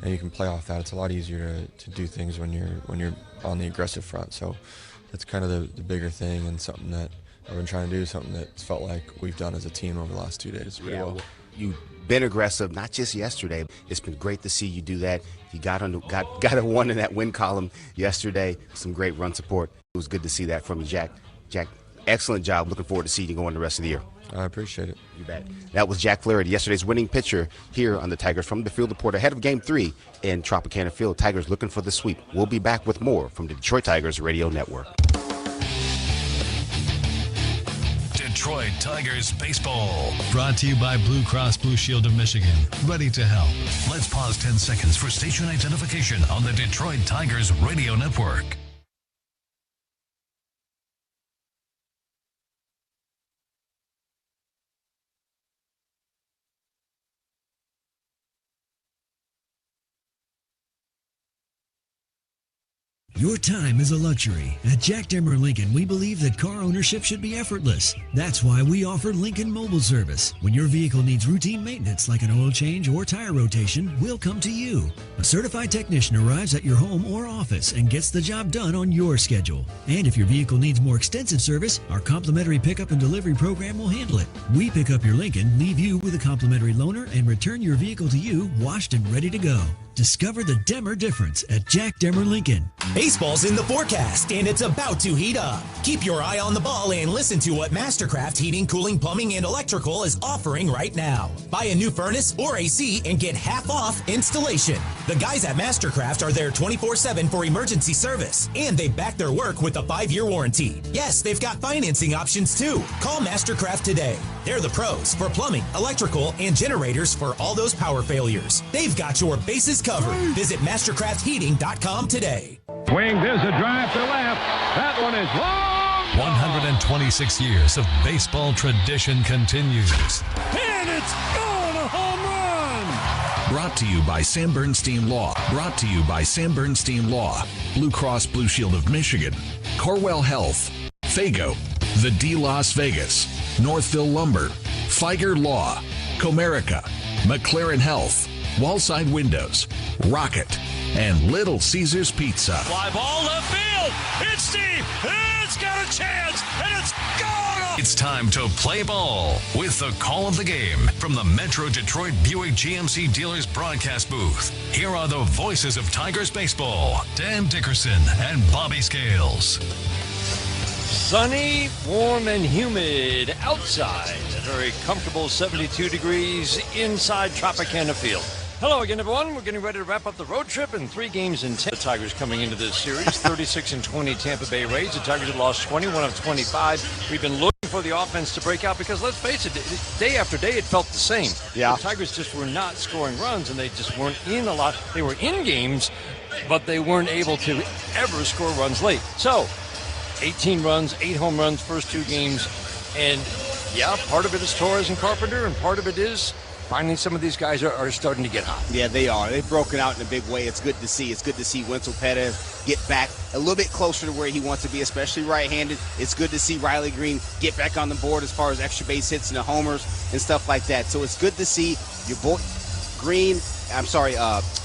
and you can play off that. It's a lot easier to do things when you're on the aggressive front. So that's kind of the bigger thing, and something that I've been trying to do, something that's felt like we've done as a team over the last 2 days. Really well. You've been aggressive, not just yesterday. It's been great to see you do that. You got a one in that win column yesterday. Some great run support. It was good to see that from you, Jack. Jack, excellent job. Looking forward to seeing you go on the rest of the year. I appreciate it. You bet. That was Jack Flaherty, yesterday's winning pitcher here on the Tigers from the Field Report ahead of Game 3 in Tropicana Field. Tigers looking for the sweep. We'll be back with more from the Detroit Tigers Radio Network. Detroit Tigers baseball. Brought to you by Blue Cross Blue Shield of Michigan. Ready to help. Let's pause 10 seconds for station identification on the Detroit Tigers Radio Network. Your time is a luxury. At Jack Demmer Lincoln, we believe that car ownership should be effortless. That's why we offer Lincoln Mobile Service. When your vehicle needs routine maintenance like an oil change or tire rotation, we'll come to you. A certified technician arrives at your home or office and gets the job done on your schedule. And if your vehicle needs more extensive service, our complimentary pickup and delivery program will handle it. We pick up your Lincoln, leave you with a complimentary loaner, and return your vehicle to you washed and ready to go. Discover the Demmer difference at Jack Demmer Lincoln. Baseball's in the forecast, and it's about to heat up. Keep your eye on the ball and listen to what Mastercraft Heating, Cooling, Plumbing, and Electrical is offering right now. Buy a new furnace or AC and get half off installation. The guys at Mastercraft are there 24/7 for emergency service, and they back their work with a 5-year warranty. Yes, they've got financing options too. Call Mastercraft today. They're the pros for plumbing, electrical, and generators for all those power failures. They've got your bases covered. Visit mastercraftheating.com today. Swing, there's a drive to left. That one is long. 126 years of baseball tradition continues. And it's gone, a home run. Brought to you by Sam Bernstein Law. Brought to you by Sam Bernstein Law. Blue Cross Blue Shield of Michigan. Corwell Health. Fago. The D Las Vegas. Northville Lumber. Feiger Law. Comerica. McLaren Health. Wallside Windows. Rocket. And Little Caesars Pizza. Fly ball left field. It's deep. It's got a chance. And it's gone. It's time to play ball with the call of the game from the Metro Detroit Buick GMC Dealers broadcast booth. Here are the voices of Tigers baseball, Dan Dickerson and Bobby Scales. Sunny, warm, and humid outside. A very comfortable 72 degrees inside Tropicana Field. Hello again, everyone. We're getting ready to wrap up the road trip in 3 games in 10. The Tigers coming into this series, 36-20 Tampa Bay Rays. The Tigers have lost 21 of 25. We've been looking for the offense to break out because, let's face it, day after day it felt the same. Yeah. The Tigers just were not scoring runs, and they just weren't in a lot. They were in games, but they weren't able to ever score runs late. So, 18 runs, 8 home runs, first 2 games. And, yeah, part of it is Torres and Carpenter, and part of it is finally some of these guys are starting to get hot. Yeah, they are. They've broken out in a big way. It's good to see. It's good to see Wenzel Perez get back a little bit closer to where he wants to be, especially right-handed. It's good to see Riley Green get back on the board as far as extra base hits and the homers and stuff like that. So it's good to see your boy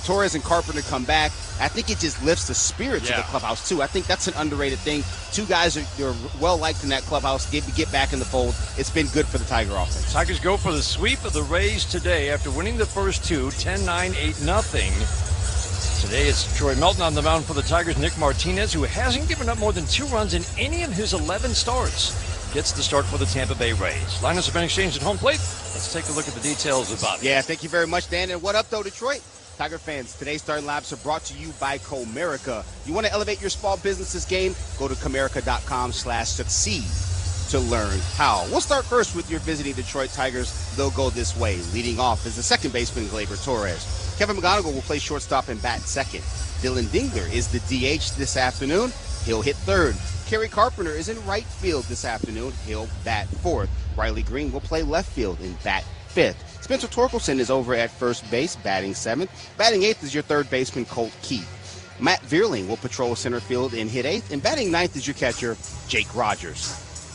Torres and Carpenter come back. I think it just lifts the spirits of the clubhouse, too. I think that's an underrated thing. 2 guys are well-liked in that clubhouse. Get back in the fold. It's been good for the Tiger offense. Tigers go for the sweep of the Rays today after winning the first 2, 10-9, 8-0. Today it's Troy Melton on the mound for the Tigers. Nick Martinez, who hasn't given up more than 2 runs in any of his 11 starts, gets the start for the Tampa Bay Rays. Lineups have been exchanged at home plate. Let's take a look at the details of Bobby. Yeah, thank you very much, Dan. And what up, though, Detroit? Tiger fans, today's starting labs are brought to you by Comerica. You want to elevate your small business's game? Go to Comerica.com/succeed to learn how. We'll start first with your visiting Detroit Tigers. They'll go this way. Leading off is the second baseman, Gleyber Torres. Kevin McGonigal will play shortstop and bat second. Dylan Dingler is the DH this afternoon. He'll hit third. Kerry Carpenter is in right field this afternoon. He'll bat fourth. Riley Green will play left field and bat fifth. Spencer Torkelson is over at first base, batting seventh. Batting eighth is your third baseman, Colt Keith. Matt Vierling will patrol center field and hit eighth. And batting ninth is your catcher, Jake Rogers.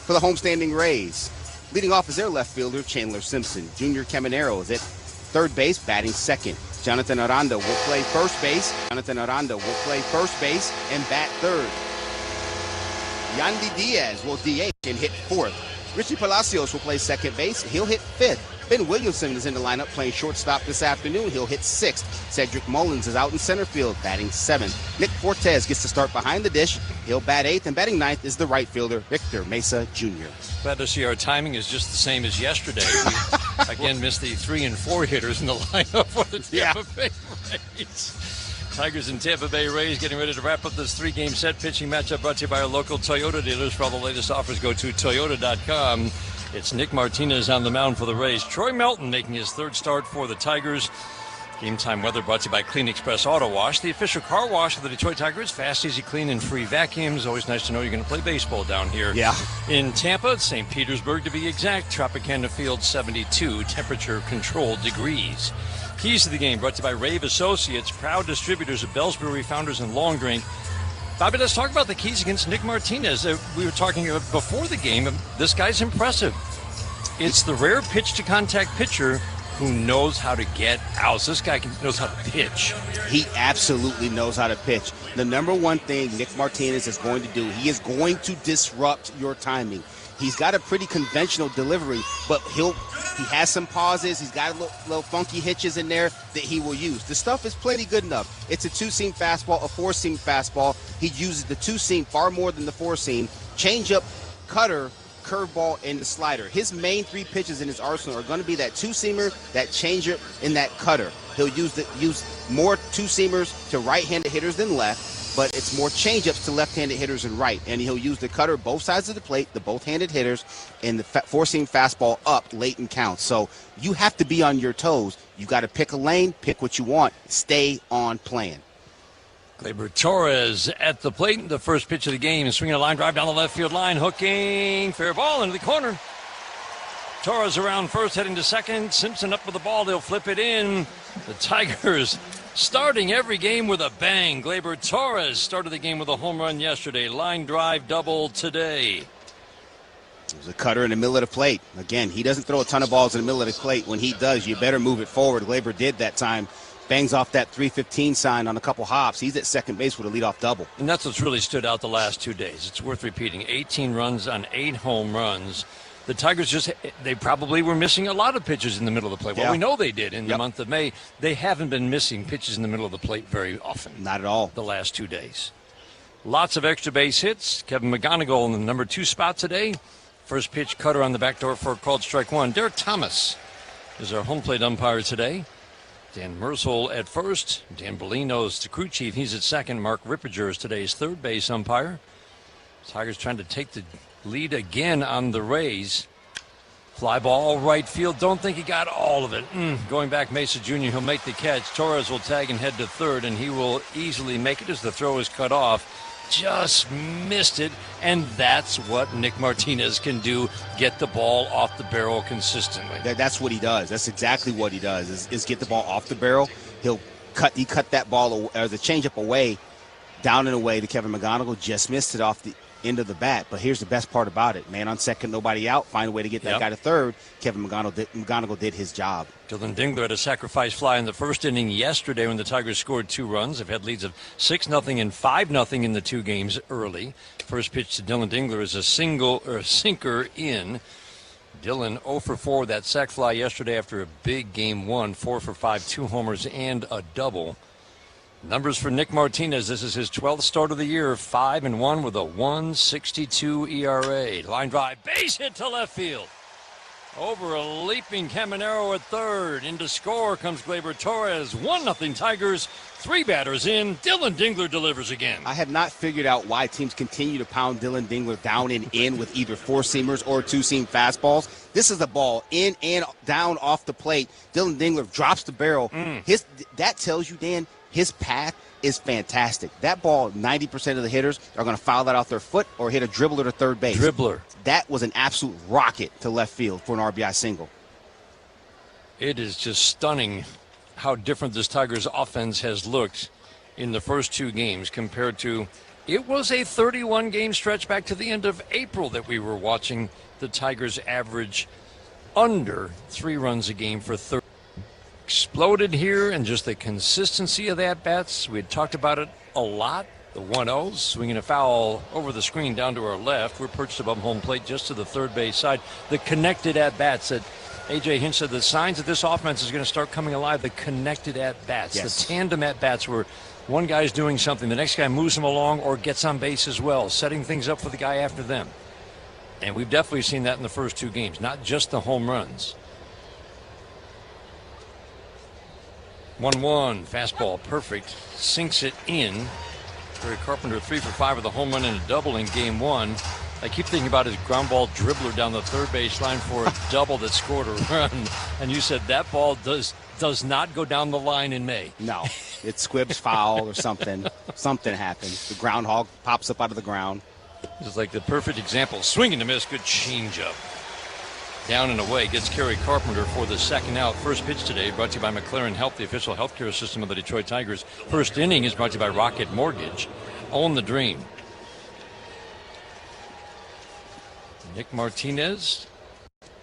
For the homestanding Rays, leading off is their left fielder, Chandler Simpson. Junior Caminero is at third base, batting second. Jonathan Aranda will play first base. Jonathan Aranda will play first base and bat third. Yandy Diaz will DH and hit fourth. Richie Palacios will play second base. He'll hit fifth. Ben Williamson is in the lineup playing shortstop this afternoon. He'll hit sixth. Cedric Mullins is out in center field batting seventh. Nick Fortes gets to start behind the dish. He'll bat eighth, and batting ninth is the right fielder, Victor Mesa Jr. Glad to see our timing is just the same as yesterday. We again missed the 3 and 4 hitters in the lineup for the Tampa Bay Rays. Tigers and Tampa Bay Rays getting ready to wrap up this 3-game set pitching matchup brought to you by our local Toyota dealers. For all the latest offers, go to Toyota.com. It's Nick Martinez on the mound for the Rays. Troy Melton making his third start for the Tigers. Game time weather brought to you by Clean Express Auto Wash, the official car wash of the Detroit Tigers. Fast, easy, clean, and free vacuums. Always nice to know you're going to play baseball down here. Yeah. In Tampa, St. Petersburg to be exact. Tropicana Field 72, temperature controlled degrees. Keys to the game brought to you by Rave Associates, proud distributors of Bell's Brewery, Founders, and Long Drink. Bobby, let's talk about the keys against Nick Martinez. We were talking about before the game. This guy's impressive. It's the rare pitch-to-contact pitcher who knows how to get outs. This guy knows how to pitch. He absolutely knows how to pitch. The number one thing Nick Martinez is going to do, he is going to disrupt your timing. He's got a pretty conventional delivery, but he has some pauses. He's got little funky hitches in there that he will use. The stuff is plenty good enough. It's a 2-seam fastball, a 4-seam fastball. He uses the 2-seam far more than the 4-seam. Changeup, cutter, curveball, and the slider. His main 3 pitches in his arsenal are going to be that 2-seamer, that changeup, and that cutter. He'll use more 2-seamers to right-handed hitters than left, but it's more changeups to left-handed hitters and right. And he'll use the cutter both sides of the plate, the both-handed hitters, and the 4-seam fastball up late in counts. So you have to be on your toes. You got to pick a lane, pick what you want, stay on plan. Gleyber Torres at the plate. The first pitch of the game, swinging a line drive down the left field line, hooking, fair ball into the corner. Torres around first, heading to second. Simpson up with the ball. They'll flip it in. The Tigers starting every game with a bang. Gleyber Torres started the game with a home run yesterday. Line drive double today. There's a cutter in the middle of the plate. Again, he doesn't throw a ton of balls in the middle of the plate. When he does, you better move it forward. Gleyber did that time. Bangs off that 315 sign on a couple hops. He's at second base with a leadoff double. And that's what's really stood out the last 2 days. It's worth repeating. 18 runs on 8 home runs. The Tigers they probably were missing a lot of pitches in the middle of the plate. Well, we know they did in the month of May. They haven't been missing pitches in the middle of the plate very often. Not at all. The last 2 days. Lots of extra base hits. Kevin McGonigal in the number 2 spot today. First pitch cutter on the back door for a called strike one. Derek Thomas is our home plate umpire today. Dan Mersel at first. Dan Bellino's the crew chief. He's at second. Mark Rippiger is today's third base umpire. Tigers trying to take the lead again on the Rays. Fly ball right field. Don't think he got all of it. Going back, Mesa Jr. He'll make the catch. Torres will tag and head to third, and he will easily make it as the throw is cut off. Just missed it, and that's what Nick Martinez can do, get the ball off the barrel consistently. That's what he does. That's exactly what he does, is get the ball off the barrel. He cut that ball, or the changeup away, down and away to Kevin McGonigal. Just missed it off the end of the bat. But here's the best part about it. Man on second, nobody out. Find a way to get that guy to third. Kevin McGonigal did his job. Dylan Dingler had a sacrifice fly in the first inning yesterday when the Tigers scored 2 runs. They've had leads of 6-0 and 5-0 in the 2 games early. First pitch to Dylan Dingler is a sinker in. Dylan 0 for 4 that sac fly yesterday after a big game 1. 4 for 5, 2 homers and a double. Numbers for Nick Martinez. This is his 12th start of the year. 5-1 with a 1.62 ERA. Line drive, base hit to left field. Over a leaping Caminero at third. Into score comes Gleyber Torres. 1-0 Tigers. 3 batters in. Dylan Dingler delivers again. I have not figured out why teams continue to pound Dylan Dingler down and in with either 4-seamers or 2-seam fastballs. This is a ball in and down off the plate. Dylan Dingler drops the barrel. That tells you, Dan, his path is fantastic. That ball, 90% of the hitters are going to foul that off their foot or hit a dribbler to third base. That was an absolute rocket to left field for an RBI single. It is just stunning how different this Tigers offense has looked in the first 2 games compared to, it was a 31-game stretch back to the end of April that we were watching the Tigers average under 3 runs a game for 30. exploded here, and just the consistency of the at-bats. We had talked about it a lot. The 1-0, swinging a foul over the screen down to our left. We're perched above home plate just to the third base side. The connected at-bats that A.J. Hinch said the signs that this offense is going to start coming alive, the connected at-bats, yes. the tandem at-bats where one guy's doing something, the next guy moves him along or gets on base as well, setting things up for the guy after them. And we've definitely seen that in the first two games, not just the home runs. 1-1, fastball, perfect, sinks it in. Terry Carpenter 3 for 5 with a home run and a double in game one. I keep thinking about his ground ball dribbler down the third base line for a double that scored a run. And you said that ball does not go down the line in May. No, it squibs foul or something. Something happens. The groundhog pops up out of the ground. It's like the perfect example. Swing and a miss, good changeup. Down and away, gets Kerry Carpenter for the second out. First pitch today brought to you by McLaren Health, the official healthcare system of the Detroit Tigers. First inning is brought to you by Rocket Mortgage. Own the dream. Nick Martinez,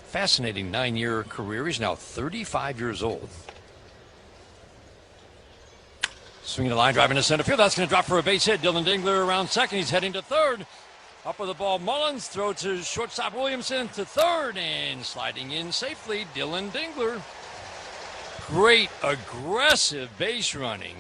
fascinating 9-year career. He's now 35 years old. Swinging a line drive into center field. That's going to drop for a base hit. Dylan Dingler around second. He's heading to third. Up with the ball, Mullins, throw to shortstop Williamson to third, and sliding in safely, Dylan Dingler. Great aggressive base running.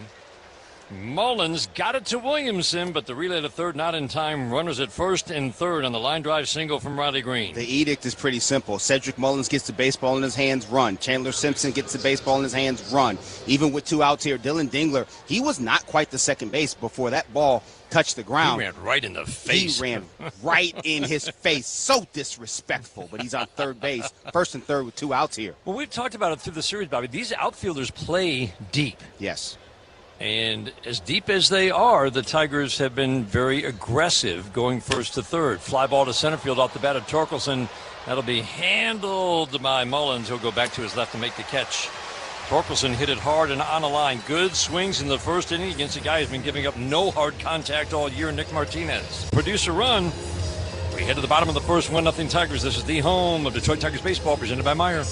Mullins got it to Williamson, but the relay to third not in time. Runners at first and third on the line drive single from Riley Green. The edict is pretty simple. Cedric Mullins gets the baseball in his hands, run. Chandler Simpson gets the baseball in his hands, run. Even with 2 outs here, Dylan Dingler, he was not quite the second base before that ball touched the ground. He ran right in the face. He ran right in his face. So disrespectful, but he's on third base, first and third with 2 outs here. Well, we've talked about it through the series, Bobby. These outfielders play deep. Yes. And as deep as they are, the Tigers have been very aggressive going first to third. Fly ball to center field off the bat of Torkelson. That'll be handled by Mullins. He'll go back to his left to make the catch. Torkelson hit it hard and on a line. Good swings in the first inning against a guy who's been giving up no hard contact all year, Nick Martinez. Produce a run. We head to the bottom of the first, 1-0 Tigers. This is the home of Detroit Tigers baseball, presented by Meyer.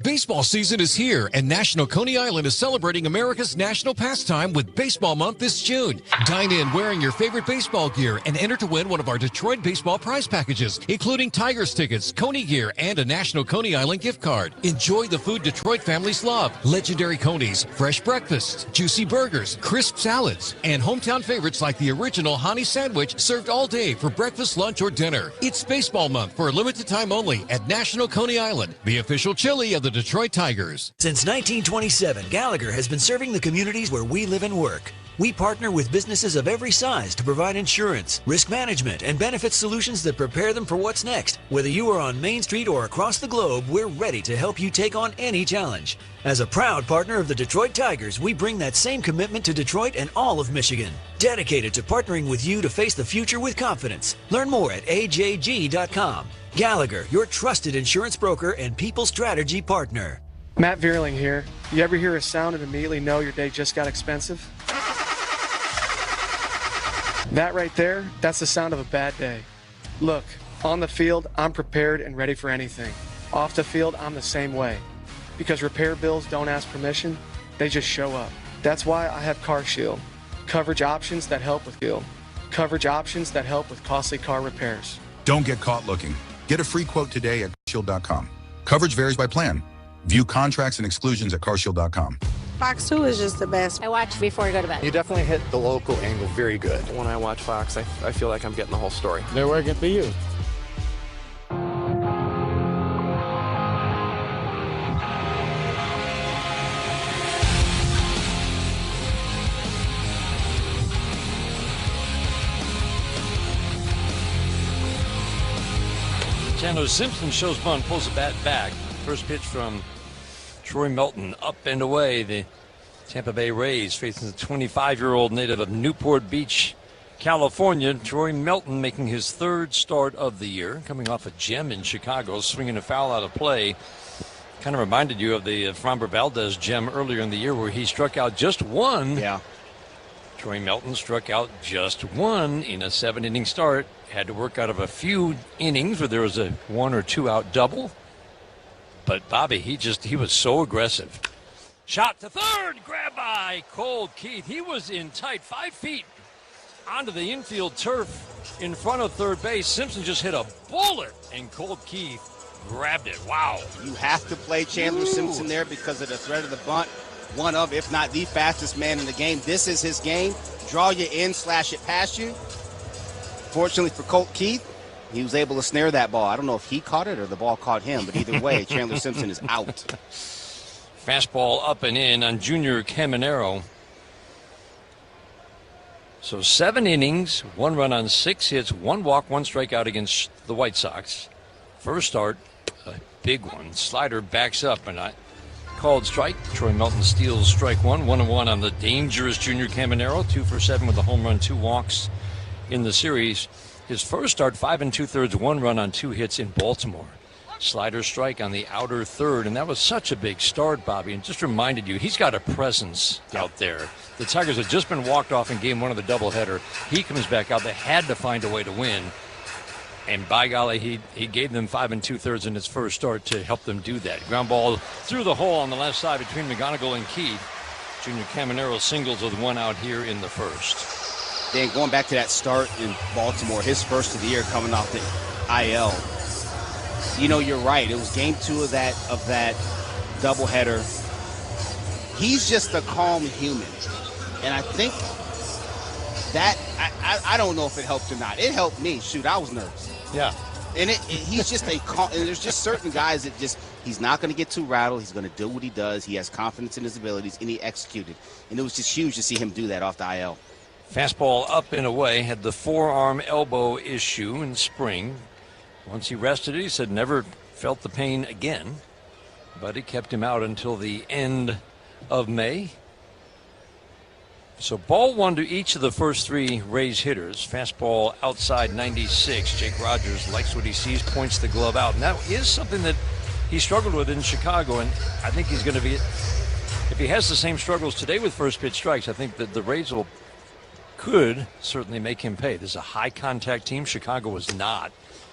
Baseball season is here, and National Coney Island is celebrating America's national pastime with Baseball Month this June. Dine in wearing your favorite baseball gear and enter to win one of our Detroit baseball prize packages, including Tigers tickets, Coney gear, and a National Coney Island gift card. Enjoy the food Detroit families love: legendary Coneys, fresh breakfasts, juicy burgers, crisp salads, and hometown favorites like the original honey sandwich served all day for breakfast, lunch, or dinner. It's Baseball Month for a limited time only at National Coney Island, the official chili of the Detroit Tigers. Since 1927, Gallagher has been serving the communities where we live and work. We partner with businesses of every size to provide insurance, risk management, and benefit solutions that prepare them for what's next. Whether you are on Main Street or across the globe, we're ready to help you take on any challenge. As a proud partner of the Detroit Tigers, we bring that same commitment to Detroit and all of Michigan. Dedicated to partnering with you to face the future with confidence. Learn more at ajg.com. Gallagher, your trusted insurance broker and people strategy partner. Matt Vierling here. You ever hear a sound and immediately know your day just got expensive? That right there, that's the sound of a bad day. Look, on the field, I'm prepared and ready for anything. Off the field, I'm the same way. Because repair bills don't ask permission, they just show up. That's why I have CarShield. Coverage options that help with Shield. Coverage options that help with costly car repairs. Don't get caught looking. Get a free quote today at carshield.com. Coverage varies by plan. View contracts and exclusions at carshield.com. Fox 2 is just the best. I watch before I go to bed. You definitely hit the local angle very good. When I watch Fox, I feel like I'm getting the whole story. They're working for you. Chandler Simpson shows bunt, pulls the bat back. First pitch from Troy Melton, up and away. The Tampa Bay Rays facing the 25-year-old native of Newport Beach, California. Troy Melton making his third start of the year, coming off a gem in Chicago, swinging a foul out of play. Kind of reminded you of the Framber Valdez gem earlier in the year where he struck out just one. Yeah. Troy Melton struck out just one in a 7-inning start. Had to work out of a few innings where there was a 1 or 2 out double. But Bobby, he was so aggressive. Shot to third, grab by Colt Keith. He was in tight, 5 feet onto the infield turf in front of third base. Simpson just hit a bullet, and Colt Keith grabbed it. Wow. You have to play Chandler Simpson there because of the threat of the bunt. One of, if not the fastest man in the game. This is his game. Draw you in, slash it past you. Fortunately for Colt Keith, he was able to snare that ball. I don't know if he caught it or the ball caught him, but either way, Chandler Simpson is out. Fastball up and in on Junior Caminero. So 7 innings, 1 run on 6 hits, 1 walk, 1 strikeout against the White Sox. First start, a big one. Slider backs up, and I called strike. Troy Melton steals strike 1. 1-1 on the dangerous Junior Caminero. 2 for 7 with a home run, 2 walks in the series. His first start, 5 2/3, 1 run on 2 hits in Baltimore. Slider strike on the outer third, and that was such a big start, Bobby, and just reminded you he's got a presence out there. The Tigers had just been walked off in game 1 of the doubleheader. He comes back out. They had to find a way to win, and by golly, he gave them 5 2/3 in his first start to help them do that. Ground ball through the hole on the left side between McGonigal and Keith. Junior Caminero singles with 1 out here in the first. Dan, going back to that start in Baltimore, his first of the year coming off the IL. You know, you're right. It was game 2 of that doubleheader. He's just a calm human. And I think that, I don't know if it helped or not. It helped me. Shoot, I was nervous. Yeah. And he's just a calm, and there's just certain guys that just, he's not going to get too rattled. He's going to do what he does. He has confidence in his abilities, and he executed. And it was just huge to see him do that off the IL. Fastball up and away, had the forearm elbow issue in spring. Once he rested it, he said never felt the pain again, but it kept him out until the end of May. So ball 1 to each of the first 3 Rays hitters. Fastball outside 96. Jake Rogers likes what he sees, points the glove out, and that is something that he struggled with in Chicago, and I think he's going to be, if he has the same struggles today with first pitch strikes, I think that the Rays could certainly make him pay. This is a high contact team. Chicago was not.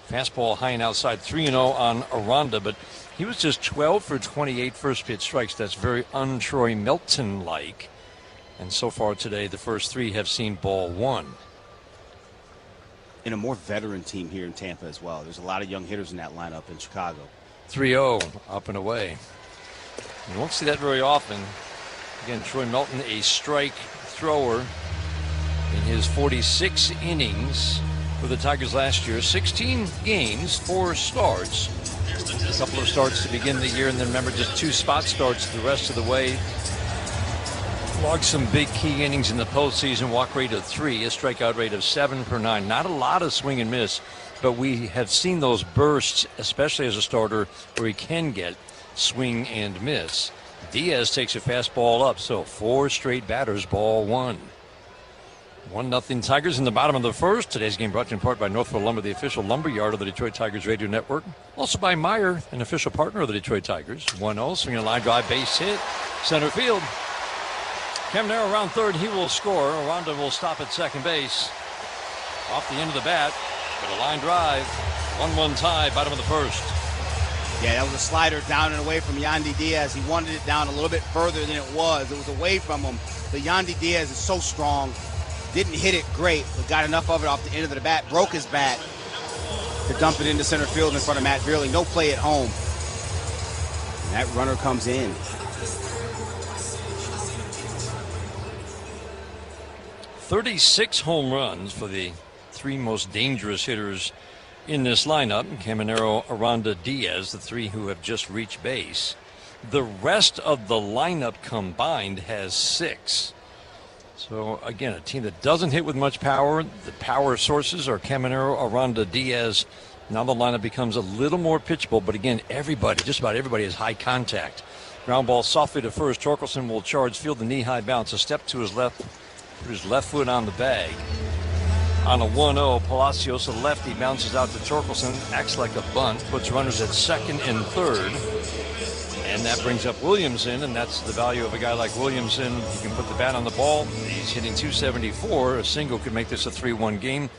Fastball high and outside, 3-0 on Aranda, but he was just 12 for 28 first pitch strikes. That's very un-Troy Melton-like. And so far today, the first 3 have seen ball 1. And a more veteran team here in Tampa as well. There's a lot of young hitters in that lineup in Chicago. 3-0 up and away. You won't see that very often. Again, Troy Melton, a strike thrower in his 46 innings for the Tigers last year. 16 games, 4 starts. A couple of starts to begin the year, and then remember, just 2 spot starts the rest of the way. Logged some big key innings in the postseason. Walk rate of 3, a strikeout rate of 7 per 9. Not a lot of swing and miss, but we have seen those bursts, especially as a starter, where he can get swing and miss. Diaz takes a fastball up, so 4 straight batters, ball 1. 1-0 Tigers in the bottom of the first. Today's game brought to you in part by Northville Lumber, the official lumber yard of the Detroit Tigers radio network. Also by Meyer, an official partner of the Detroit Tigers. 1-0, swinging a line drive, base hit, center field. Caminero around third, he will score. Aranda will stop at second base. Off the end of the bat with a line drive. 1-1 tie, bottom of the first. Yeah, that was a slider down and away from Yandy Diaz. He wanted it down a little bit further than it was. It was away from him. But Yandy Diaz is so strong. Didn't hit it great, but got enough of it off the end of the bat. Broke his bat to dump it into center field in front of Matt Veerley. No play at home. And that runner comes in. 36 home runs for the 3 most dangerous hitters in this lineup. Caminero, Aranda, Diaz, the 3 who have just reached base. The rest of the lineup combined has 6. So, again, a team that doesn't hit with much power. The power sources are Caminero, Aranda, Diaz. Now the lineup becomes a little more pitchable, but again, everybody, just about everybody, has high contact. Ground ball softly to first. Torkelson will charge field, the knee-high bounce. A step to his left, put his left foot on the bag. On a 1-0, Palacios, a lefty, bounces out to Torkelson, acts like a bunt, puts runners at second and third. And that brings up Williamson, and that's the value of a guy like Williamson. He can put the bat on the ball. He's hitting .274. A single could make this a 3-1 game.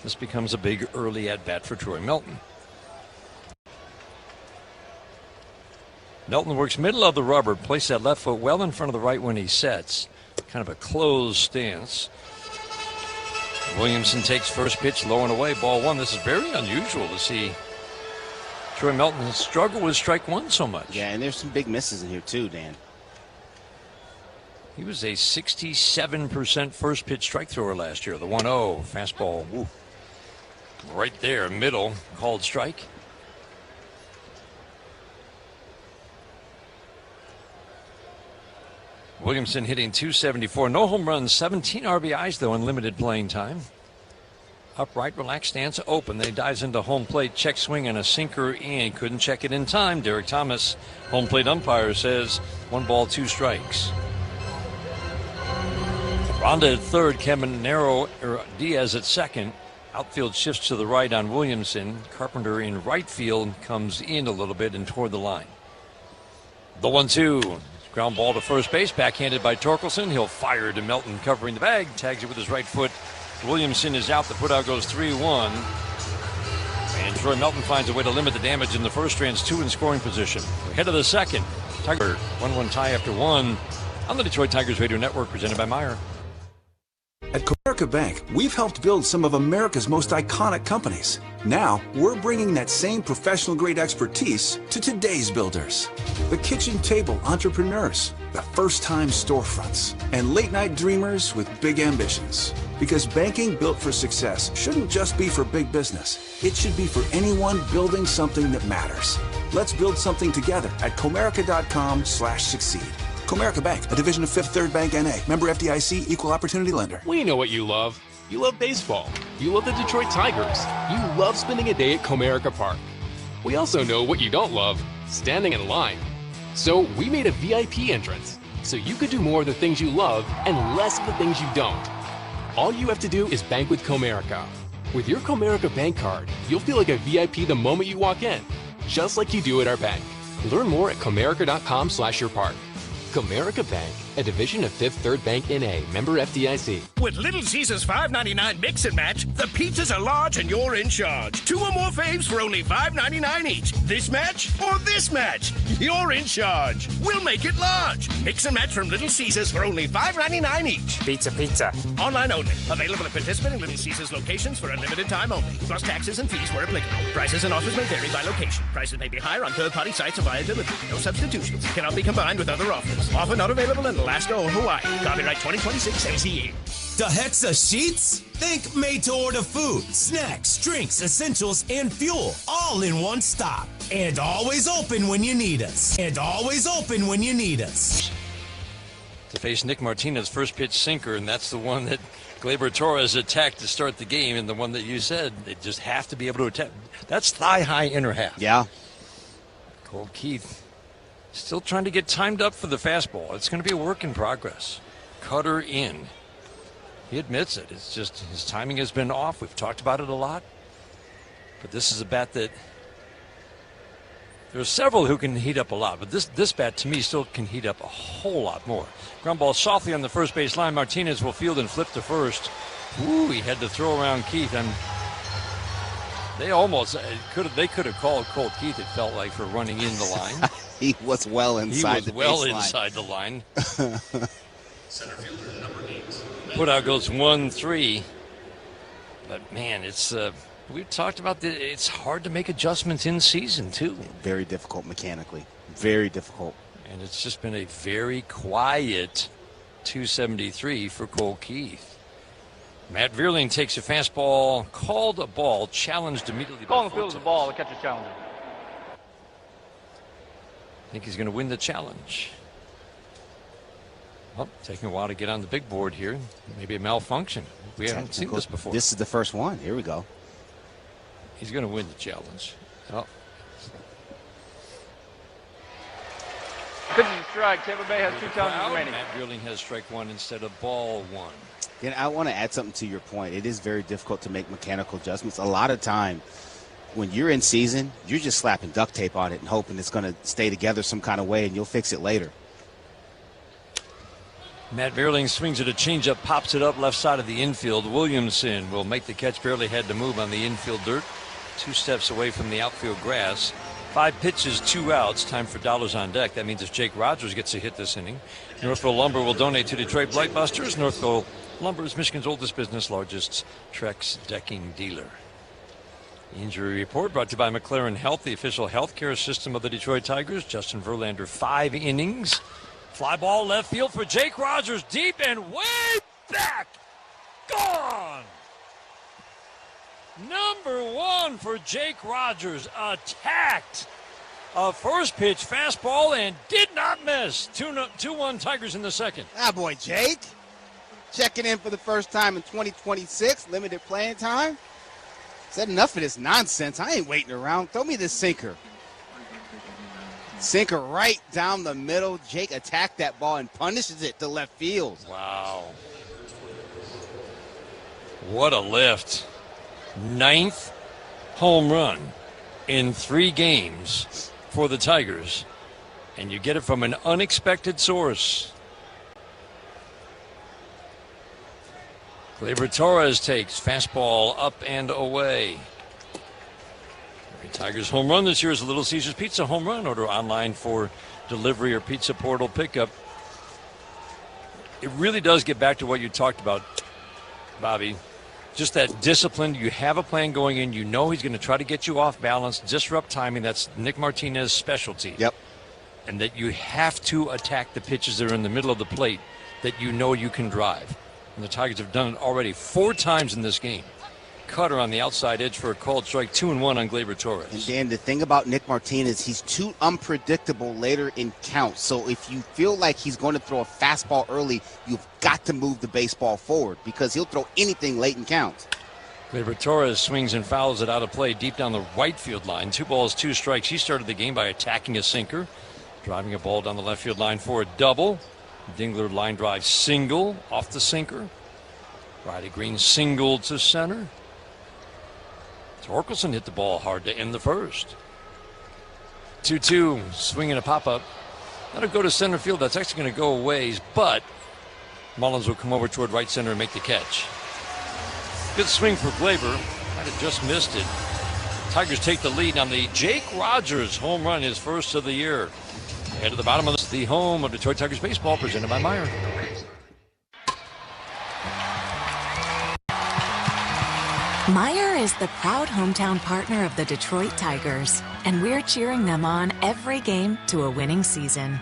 This becomes a big early at-bat for Troy Melton. Melton works middle of the rubber, place that left foot well in front of the right when he sets. Kind of a closed stance. Williamson takes first pitch, low and away, ball one. This is very unusual to see Troy Melton struggle with strike one so much. Yeah, and there's some big misses in here too, Dan. He was a 67% first pitch strike thrower last year. The 1-0 fastball, woo, right there, middle, called strike. Williamson hitting .274, no home runs, 17 RBIs though in limited playing time. Upright, relaxed stance, open. Then he dives into home plate, check swing and a sinker in. Couldn't check it in time. Derek Thomas, home plate umpire, says 1 ball, 2 strikes. Ronda at third, Caminero Diaz at second. Outfield shifts to the right on Williamson. Carpenter in right field comes in a little bit and toward the line. The 1-2. Ground ball to first base, backhanded by Torkelson. He'll fire to Melton, covering the bag, tags it with his right foot. Williamson is out. The putout goes 3-1. And Troy Melton finds a way to limit the damage in the first. Strands 2 in scoring position. Ahead of the second. Tiger 1-1 tie after 1 on the Detroit Tigers Radio Network, presented by Meyer. At Comerica Bank, we've helped build some of America's most iconic companies. Now, we're bringing that same professional-grade expertise to today's builders. The kitchen table entrepreneurs, the first-time storefronts, and late-night dreamers with big ambitions. Because banking built for success shouldn't just be for big business. It should be for anyone building something that matters. Let's build something together at Comerica.com/succeed. Comerica Bank, a division of Fifth Third Bank N.A., member FDIC, equal opportunity lender. We know what you love. You love baseball. You love the Detroit Tigers. You love spending a day at Comerica Park. We also know what you don't love, standing in line. So we made a VIP entrance, so you could do more of the things you love and less of the things you don't. All you have to do is bank with Comerica. With your Comerica Bank card, you'll feel like a VIP the moment you walk in, just like you do at our bank. Learn more at Comerica.com/yourpark. Comerica Bank, a division of Fifth Third Bank N.A., member FDIC. With Little Caesars $5.99 mix and match, the pizzas are large and you're in charge. 2 or more faves for only $5.99 each. This match or this match, you're in charge. We'll make it large. Mix and match from Little Caesars for only $5.99 each. Pizza. Online only. Available at participating Little Caesars locations for a limited time only. Plus taxes and fees where applicable. Prices and offers may vary by location. Prices may be higher on third-party sites or via delivery. No substitutions. Cannot be combined with other offers. Offer not available in Alaska or Hawaii. Copyright 2026 ACE. The Hexa Sheets? Think made-to-order food, snacks, drinks, essentials, and fuel, all in one stop. And always open when you need us. To face Nick Martinez, first pitch sinker, and that's the one that Gleyber Torres attacked to start the game, and the one that you said they just have to be able to attack. That's thigh-high inner half. Yeah. Cole Keith still trying to get timed up for the fastball. It's going to be a work in progress. Cutter in. He admits it. It's just his timing has been off. We've talked about it a lot. But this is a bat that there are several who can heat up a lot. But this bat, to me, still can heat up a whole lot more. Ground ball softly on the first base line. Martinez will field and flip to first. Ooh, he had to throw around Keith. And they almost could have called Cole Keith, it felt like, for running in the line. He was well inside the baseline. Inside the line. Center fielder number 8. Putout goes 1-3. But man, it's we've talked about it's hard to make adjustments in season too. Very difficult mechanically. Very difficult. And it's just been a very quiet 273 for Cole Keith. Matt Vierling takes a fastball, called a ball, challenged immediately. Calling the field is a ball, the catcher challenger. I think he's going to win the challenge. Well, taking a while to get on the big board here. Maybe a malfunction. We haven't seen this before. This is the first one. Here we go. He's going to win the challenge. Oh. Pitch and strike. Tampa Bay has 2 challenges remaining. Matt Vierling has strike 1 instead of ball 1. And I want to add something to your point. It is very difficult to make mechanical adjustments. A lot of time, when you're in season, you're just slapping duct tape on it and hoping it's going to stay together some kind of way, and you'll fix it later. Matt Vierling swings at a changeup, pops it up left side of the infield. Williamson will make the catch, barely had to move on the infield dirt. 2 steps away from the outfield grass. 5 pitches, 2 outs. Time for dollars on deck. That means if Jake Rogers gets a hit this inning, Northville Lumber will donate to Detroit Blightbusters. Northville Lumber is Michigan's oldest business, largest Trex decking dealer. Injury report brought to you by McLaren Health, the official healthcare system of the Detroit Tigers. Justin Verlander, 5 innings. Fly ball left field for Jake Rogers, deep and way back. Gone. Number 1 for Jake Rogers, attacked a first pitch fastball and did not miss. 2-1 Tigers in the second. Ah, boy, Jake. Checking in for the first time in 2026, limited playing time. Said enough of this nonsense. I ain't waiting around. Throw me this sinker. Sinker right down the middle. Jake attacked that ball and punishes it to left field. Wow. What a lift. 9th home run in 3 games for the Tigers. And you get it from an unexpected source. Gleyber Torres takes fastball up and away. Every Tigers home run this year is a Little Caesars Pizza home run. Order online for delivery or pizza portal pickup. It really does get back to what you talked about, Bobby. Just that discipline. You have a plan going in. You know he's going to try to get you off balance, disrupt timing. That's Nick Martinez's specialty. Yep. And that you have to attack the pitches that are in the middle of the plate that you know you can drive. And the Tigers have done it already 4 times in this game. Cutter on the outside edge for a called strike, 2-1 on Gleyber Torres. And Dan, the thing about Nick Martinez, he's too unpredictable later in counts. So if you feel like he's going to throw a fastball early, you've got to move the baseball forward because he'll throw anything late in counts. Gleyber Torres swings and fouls it out of play deep down the right field line. 2 balls, 2 strikes. He started the game by attacking a sinker, driving a ball down the left field line for a double. Dingler line drive single off the sinker. Riley Green singled to center. Torkelson hit the ball hard to end the first. 2-2, swinging a pop-up. That'll go to center field. That's actually going to go a ways, but Mullins will come over toward right center and make the catch. Good swing for Gleyber. Might have just missed it. Tigers take the lead on the Jake Rogers home run, his first of the year. Head to the bottom of the home of Detroit Tigers baseball, presented by Meyer. Meyer is the proud hometown partner of the Detroit Tigers, and we're cheering them on every game to a winning season.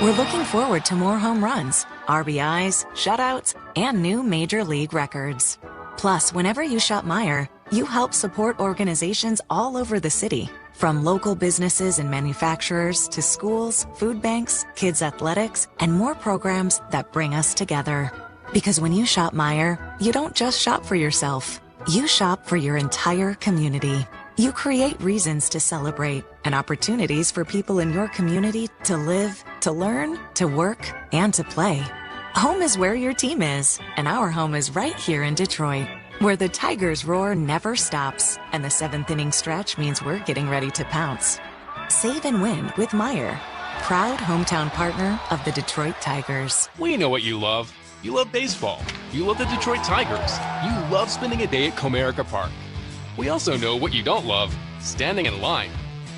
We're looking forward to more home runs, RBIs, shutouts, and new major league records. Plus, whenever you shop Meyer, you help support organizations all over the city, from local businesses and manufacturers to schools, food banks, kids' athletics, and more programs that bring us together. Because when you shop Meyer, you don't just shop for yourself. You shop for your entire community. You create reasons to celebrate and opportunities for people in your community to live, to learn, to work, and to play. Home is where your team is, and our home is right here in Detroit, where the Tigers' roar never stops, and the 7th inning stretch means we're getting ready to pounce. Save and win with Meyer, proud hometown partner of the Detroit Tigers. We know what you love. You love baseball. You love the Detroit Tigers. You love spending a day at Comerica Park. We also know what you don't love, standing in line.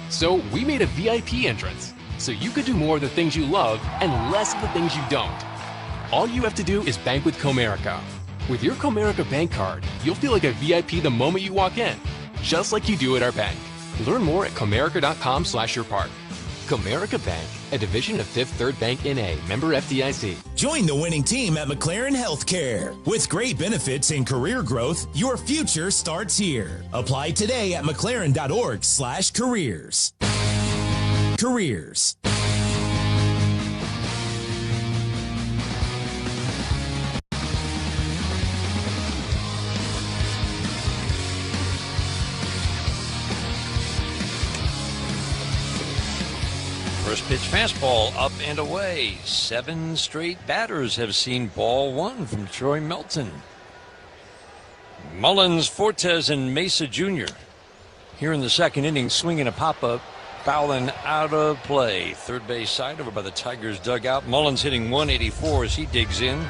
So we made a VIP entrance, so you could do more of the things you love and less of the things you don't. All you have to do is bank with Comerica. With your Comerica bank card, you'll feel like a VIP the moment you walk in, just like you do at our bank. Learn more at comerica.com/yourpark. Comerica Bank, a division of Fifth Third Bank N.A., member FDIC. Join the winning team at McLaren Healthcare. With great benefits and career growth, your future starts here. Apply today at mclaren.org/careers. Careers. First pitch fastball up and away. 7 straight batters have seen ball 1 from Troy Melton. Mullins, Fortes, and Mesa Jr. here in the second inning, swinging a pop-up, fouling out of play. Third base side over by the Tigers dugout. Mullins hitting 184 as he digs in.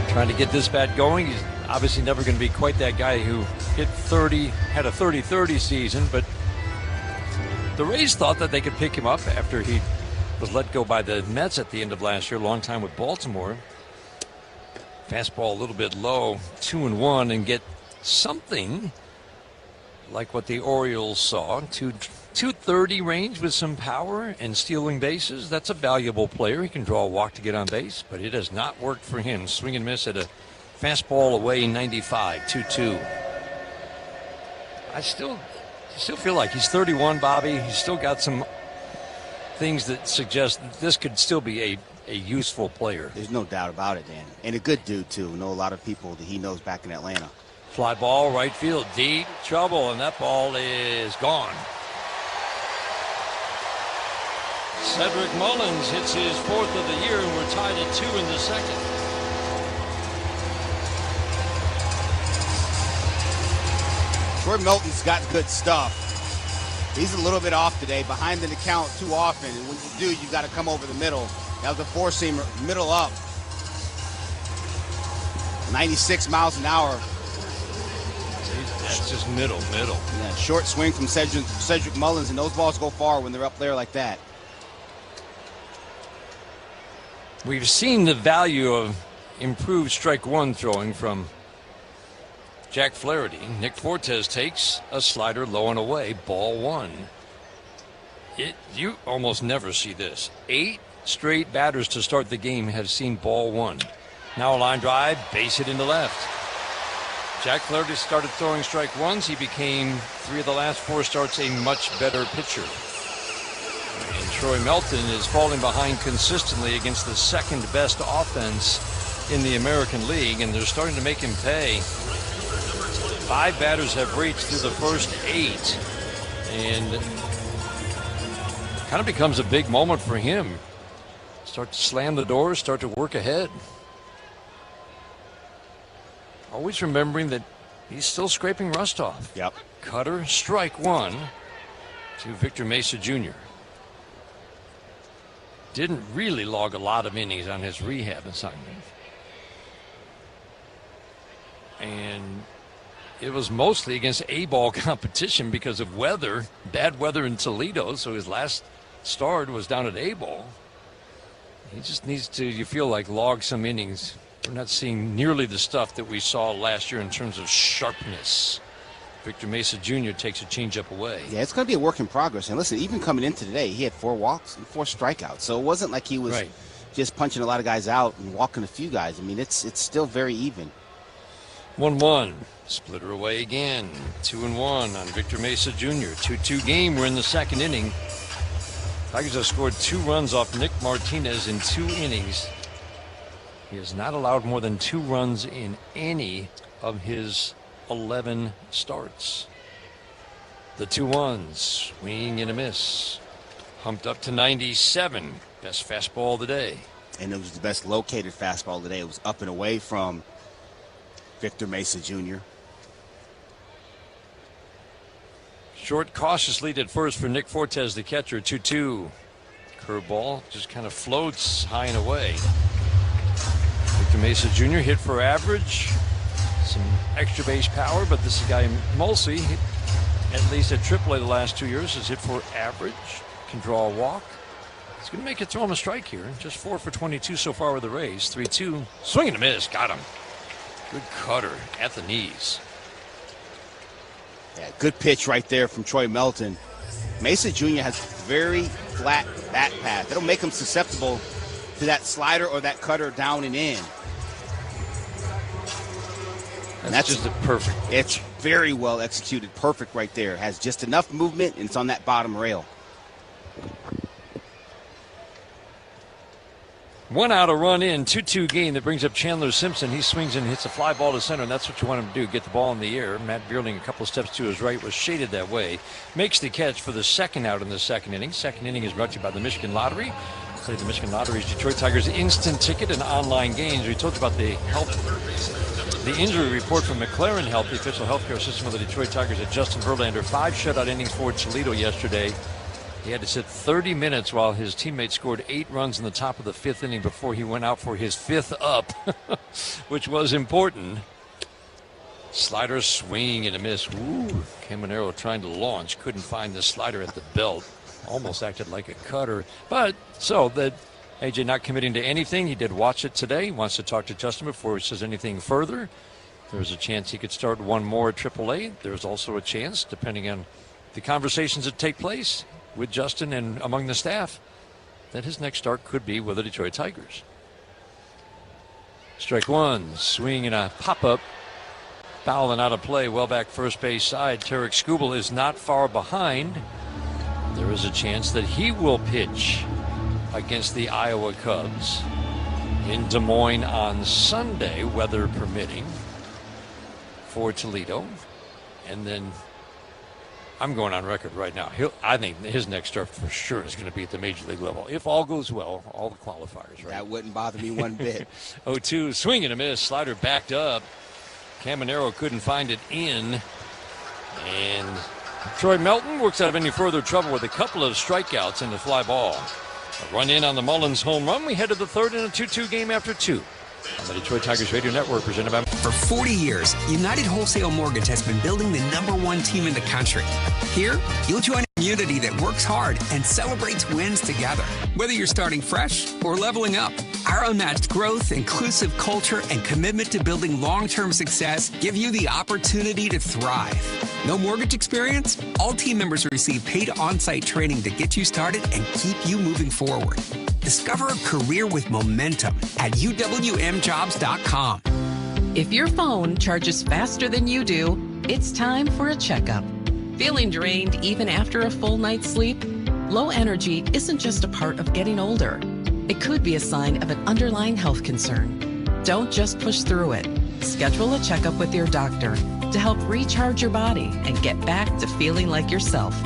Trying to get this bat going. He's obviously never going to be quite that guy who hit 30, had a 30-30 season, but the Rays thought that they could pick him up after he was let go by the Mets at the end of last year, long time with Baltimore. Fastball a little bit low, 2-1, and get something like what the Orioles saw. 230 range with some power and stealing bases. That's a valuable player. He can draw a walk to get on base, but it has not worked for him. Swing and miss at a fastball away, 95, 2-2. I still feel like he's 31, Bobby. He's still got some things that suggest that this could still be a useful player. There's no doubt about it, Dan. And a good dude, too. Know a lot of people that he knows back in Atlanta. Fly ball, right field, deep trouble, and that ball is gone. Cedric Mullins hits his 4th of the year, and we're tied at 2 in the second. Troy Melton's got good stuff. He's a little bit off today, behind in the count too often, and when you do, you got to come over the middle. That was a four-seamer, middle up. 96 miles an hour. That's just middle. Yeah, short swing from Cedric Mullins, and those balls go far when they're up there like that. We've seen the value of improved strike one throwing from Jack Flaherty. Nick Fortes takes a slider low and away, ball one. You almost never see this. 8 straight batters to start the game have seen ball one. Now a line drive, base hit into left. Jack Flaherty started throwing strike ones. He became 3 of the last 4 starts a much better pitcher. And Troy Melton is falling behind consistently against the second best offense in the American League, and they're starting to make him pay. 5 batters have reached through the first 8, and kind of becomes a big moment for him. Start to slam the doors, start to work ahead. Always remembering that he's still scraping rust off. Yep. Cutter, strike one to Victor Mesa Jr. Didn't really log a lot of innings on his rehab assignment. And it was mostly against A-ball competition because of weather, bad weather in Toledo. So his last start was down at A-ball. He just needs to, you feel like, log some innings. We're not seeing nearly the stuff that we saw last year in terms of sharpness. Victor Mesa Jr. takes a changeup away. Yeah, it's going to be a work in progress. And listen, even coming into today, he had 4 walks and 4 strikeouts. So it wasn't like he was just punching a lot of guys out and walking a few guys. I mean, it's still very even. 1-1. Splitter away again. 2-1 on Victor Mesa Jr. 2-2 game. We're in the second inning. Tigers have scored 2 runs off Nick Martinez in 2 innings. He has not allowed more than 2 runs in any of his 11 starts. The 2-1s, swing and a miss. Humped up to 97. Best fastball of the day. And it was the best located fastball of the day. It was up and away from Victor Mesa Jr. Short, cautious lead at first for Nick Fortes, the catcher. 2-2. Curveball just kind of floats high and away. Victor Mesa Jr. hit for average. Some extra base power, but this guy Mulsey, at least at AAA the last 2 years, has hit for average. Can draw a walk. He's going to make it throw him a strike here. Just 4 for 22 so far with the Rays. 3-2. Swing and a miss. Got him. Good cutter at the knees. Yeah, good pitch right there from Troy Melton. Mesa Jr. has very flat bat path. It'll make him susceptible to that slider or that cutter down and in. And that's just a perfect pitch. It's very well executed. Perfect right there. Has just enough movement, and it's on that bottom rail. 1 out, a run in, 2-2 game that brings up Chandler Simpson. He swings and hits a fly ball to center, and that's what you want him to do, get the ball in the air. Matt Bierling, a couple of steps to his right, was shaded that way. Makes the catch for the second out in the second inning. Second inning is brought to you by the Michigan Lottery. Play the Michigan Lottery's Detroit Tigers instant ticket and online games. We told you about the injury report from McLaren Health, the official healthcare system of the Detroit Tigers, at Justin Verlander. 5 shutout innings for Toledo yesterday. He had to sit 30 minutes while his teammates scored 8 runs in the top of the 5th inning before he went out for his 5th up, which was important. Slider swing and a miss. Ooh, Caminero trying to launch. Couldn't find the slider at the belt. Almost acted like a cutter. But so that AJ not committing to anything. He did watch it today. He wants to talk to Justin before he says anything further. There's a chance he could start one more at AAA. There's also a chance, depending on the conversations that take place with Justin and among the staff, that his next start could be with the Detroit Tigers. Strike one, swing and a pop-up. Foul and out of play, well back first base side. Tarek Skubal is not far behind. There is a chance that he will pitch against the Iowa Cubs in Des Moines on Sunday, weather permitting, for Toledo. And then I'm going on record right now. I think his next start for sure is going to be at the major league level. If all goes well, all the qualifiers, right? That wouldn't bother me one bit. 0-2, swing and a miss. Slider backed up. Caminero couldn't find it in. And Troy Melton works out of any further trouble with a couple of strikeouts and a fly ball. A run in on the Mullins home run. We head to the third in a 2-2 game after 2. On the Detroit Tigers Radio Network, presented by... For 40 years, United Wholesale Mortgage has been building the #1 team in the country. Here, you'll join a community that works hard and celebrates wins together. Whether you're starting fresh or leveling up, our unmatched growth, inclusive culture, and commitment to building long-term success give you the opportunity to thrive. No mortgage experience? All team members receive paid on-site training to get you started and keep you moving forward. Discover a career with momentum at uwmjobs.com. If your phone charges faster than you do, it's time for a checkup. Feeling drained even after a full night's sleep? Low energy isn't just a part of getting older. It could be a sign of an underlying health concern. Don't just push through it. Schedule a checkup with your doctor to help recharge your body and get back to feeling like yourself.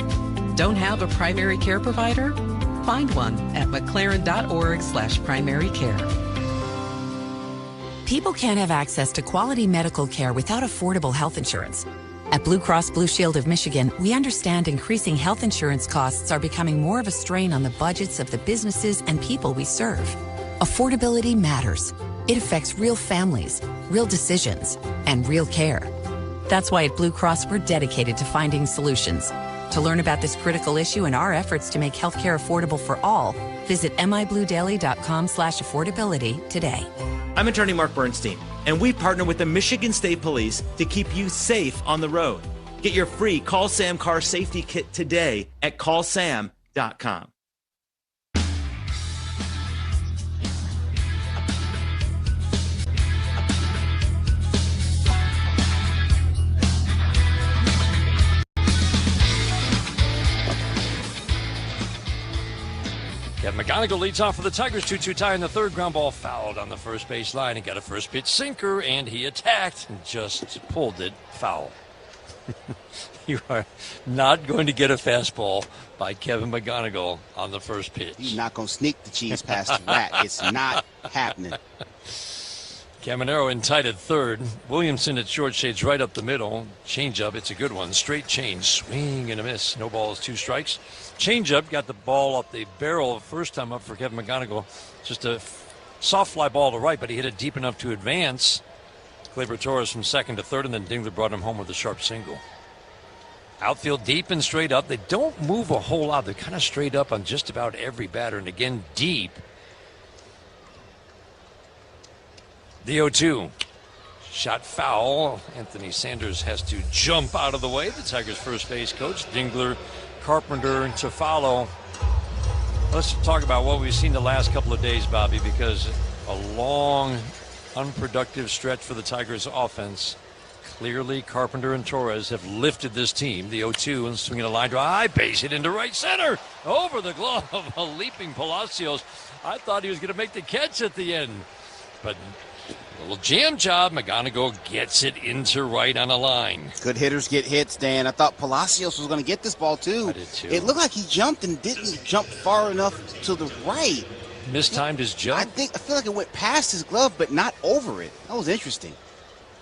Don't have a primary care provider? Find one at mclaren.org/primary care. People can't have access to quality medical care without affordable health insurance. At Blue Cross Blue Shield of Michigan, we understand increasing health insurance costs are becoming more of a strain on the budgets of the businesses and people we serve. Affordability matters. It affects real families, real decisions, and real care. That's why at Blue Cross, we're dedicated to finding solutions. To learn about this critical issue and our efforts to make healthcare affordable for all, visit mibluedaily.com/affordability today. I'm attorney Mark Bernstein, and we partner with the Michigan State Police to keep you safe on the road. Get your free Call Sam car safety kit today at callsam.com. Kevin McGonigal leads off for the Tigers. 2-2 tie in the third. Ground ball fouled on the first base line. He got a first pitch sinker, and he attacked and just pulled it foul. You are not going to get a fastball by Kevin McGonigal on the first pitch. You're not going to sneak the cheese past the rat. It's not happening. Caminero in tight at third. Williamson at short, shades right up the middle. Change up, it's a good one. Straight change, swing and a miss. No balls, 2 strikes. Change up, got the ball up the barrel first time up for Kevin McGonigal. Just a soft fly ball to right, but he hit it deep enough to advance. Gleyber Torres from second to third, and then Dingler brought him home with a sharp single. Outfield deep and straight up. They don't move a whole lot. They're kind of straight up on just about every batter, and again, deep. The 0-2. Shot foul. Anthony Sanders has to jump out of the way. The Tigers' first base coach, Dingler, Carpenter to follow. Let's talk about what we've seen the last couple of days, Bobby, because a long, unproductive stretch for the Tigers' offense. Clearly, Carpenter and Torres have lifted this team. The 0-2 and swinging a line drive, base hit into right center. Over the glove of a leaping Palacios. I thought he was going to make the catch at the end, but a little jam job. McGonigal gets it into right on a line. Good hitters get hits, Dan. I thought Palacios was going to get this ball, too. I did, too. It looked like he jumped and didn't jump far enough to the right. Mistimed his jump? I feel like it went past his glove, but not over it. That was interesting.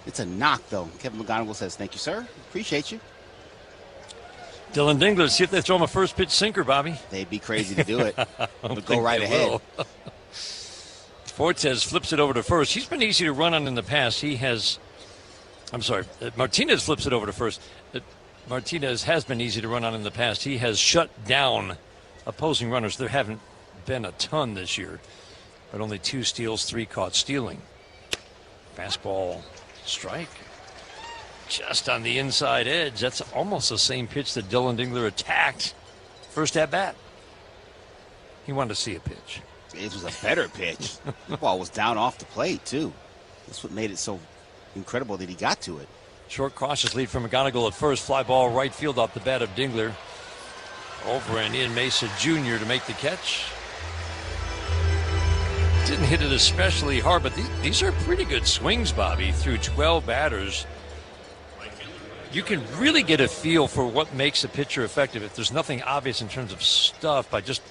It's a knock, though. Kevin McGonigal says, thank you, sir. Appreciate you. Dylan Dingler, see if they throw him a first pitch sinker, Bobby. They'd be crazy to do it. But go right ahead. Fortes flips it over to first. He's been easy to run on in the past. He has I'm sorry. Martinez flips it over to first. Martinez has been easy to run on in the past. He has shut down opposing runners. There haven't been a ton this year, but only 2 steals, 3 caught stealing. Fastball strike. Just on the inside edge. That's almost the same pitch that Dylan Dingler attacked first at bat. He wanted to see a pitch. It was a better pitch. The ball was down off the plate, too. That's what made it so incredible that he got to it. Short cautious lead for McGonigal at first. Fly ball right field off the bat of Dingler. Over and in Mesa Jr. to make the catch. Didn't hit it especially hard, but these are pretty good swings, Bobby, through 12 batters. You can really get a feel for what makes a pitcher effective if there's nothing obvious in terms of stuff by just,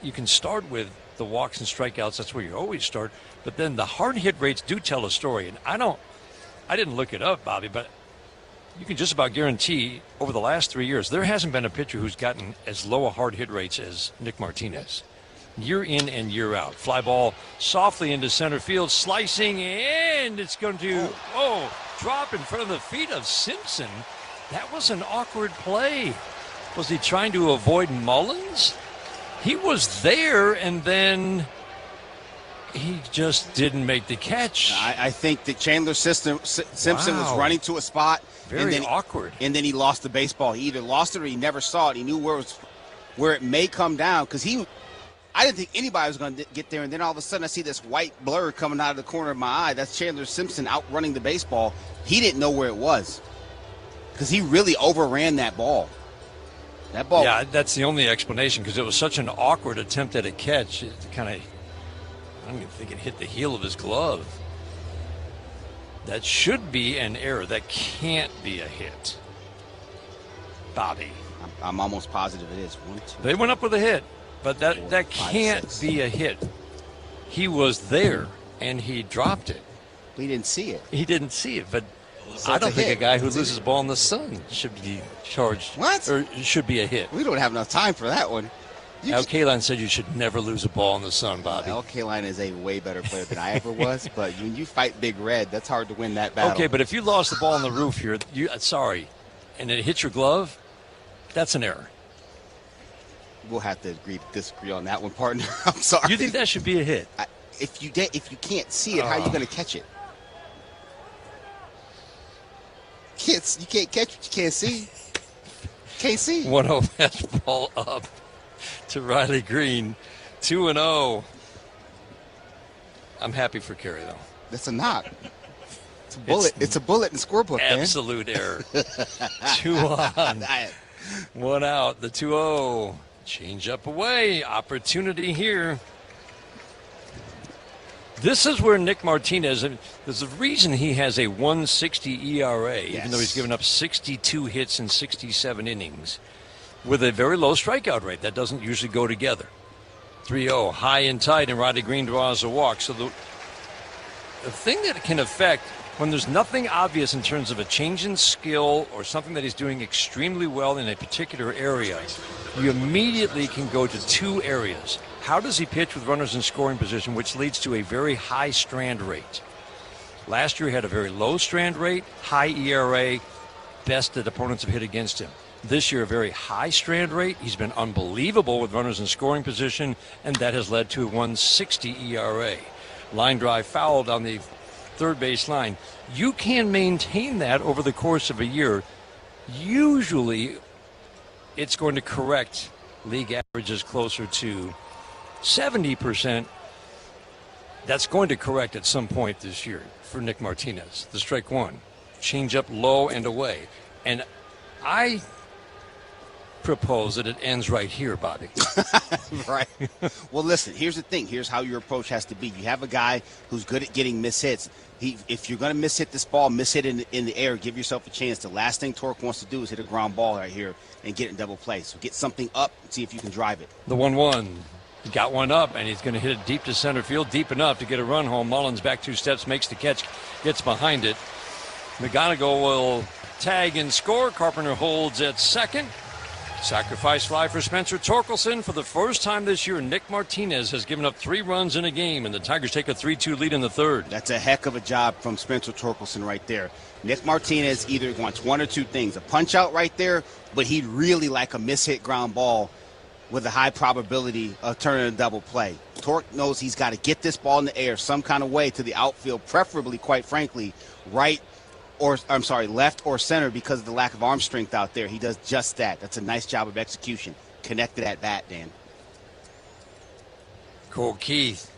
you can start with the walks and strikeouts. That's where you always start. But then the hard hit rates do tell a story. And I didn't look it up, Bobby, but you can just about guarantee over the last 3 years, there hasn't been a pitcher who's gotten as low a hard hit rates as Nick Martinez. Year in and year out. Fly ball softly into center field, slicing, and it's going to, drop in front of the feet of Simpson. That was an awkward play. Was he trying to avoid Mullins? He was there, and then he just didn't make the catch. I think that Chandler Simpson was running to a spot. Very awkward. And then he lost the baseball. He either lost it or he never saw it. He knew where it may come down because I didn't think anybody was going to get there, and then all of a sudden I see this white blur coming out of the corner of my eye. That's Chandler Simpson outrunning the baseball. He didn't know where it was because he really overran that ball. That ball. Yeah, that's the only explanation because it was such an awkward attempt at a catch. It kind of, I don't even think it hit the heel of his glove. That should be an error. That can't be a hit. Bobby. I'm almost positive it is. 1, 2. They went up with a hit. But that 4, 5, can't 6. be a hit. He was there, and he dropped it. He didn't see it. He didn't see it, but So I don't think hit. a guy who loses a ball in the sun should be charged. What? Or should be a hit. We don't have enough time for that one. Al Kaline said you should never lose a ball in the sun, Bobby. Al Kaline is a way better player than I ever was, but when you fight Big Red, that's hard to win that battle. Okay, but if you lost the ball on the roof here, and it hit your glove, that's an error. We'll have to agree to disagree on that one, partner. I'm sorry. You think that should be a hit? If you can't see it, how are you going to catch it? You can't catch what you can't see. Can't see. 1-0 fastball up to Riley Green. 2-0. I'm happy for Kerry, though. That's a knock. It's a bullet. It's a bullet in the scorebook, man. Absolute error. 2 on. 1 out. The 2-0. Change up away. Opportunity here. This is where Nick Martinez, there's a reason he has a 1.60 ERA, even though he's given up 62 hits in 67 innings, with a very low strikeout rate. That doesn't usually go together. 3-0, high and tight, and Riley Green draws a walk. So the thing that can affect when there's nothing obvious in terms of a change in skill or something that he's doing extremely well in a particular area, you immediately can go to 2 areas. How does he pitch with runners in scoring position, which leads to a very high strand rate? Last year he had a very low strand rate, high ERA, best that opponents have hit against him. This year a very high strand rate. He's been unbelievable with runners in scoring position, and that has led to a 1.60 ERA. Line drive fouled on the third base line. You can maintain that over the course of a year. Usually it's going to correct. League average is closer to 70%. That's going to correct at some point this year for Nick Martinez. The strike one. Change up low and away. And I propose that it ends right here, Bobby. Right. Well, listen, here's the thing. Here's how your approach has to be. You have a guy who's good at getting mishits. If you're going to mishit this ball, mishit in the air, give yourself a chance. The last thing Torque wants to do is hit a ground ball right here and get it in double play. So get something up and see if you can drive it. The 1-1. He got one up, and he's going to hit it deep to center field, deep enough to get a run home. Mullins back 2 steps, makes the catch, gets behind it. McGonigal will tag and score. Carpenter holds at second. Sacrifice fly for Spencer Torkelson. For the first time this year, Nick Martinez has given up 3 runs in a game, and the Tigers take a 3-2 lead in the third. That's a heck of a job from Spencer Torkelson right there. Nick Martinez either wants one or two things. A punch out right there, but he'd really like a mishit ground ball with a high probability of turning a double play. Torque knows he's got to get this ball in the air some kind of way to the outfield, preferably, quite frankly, left or center because of the lack of arm strength out there. He does just that. That's a nice job of execution. Connected at bat, Dan. Cole Keith,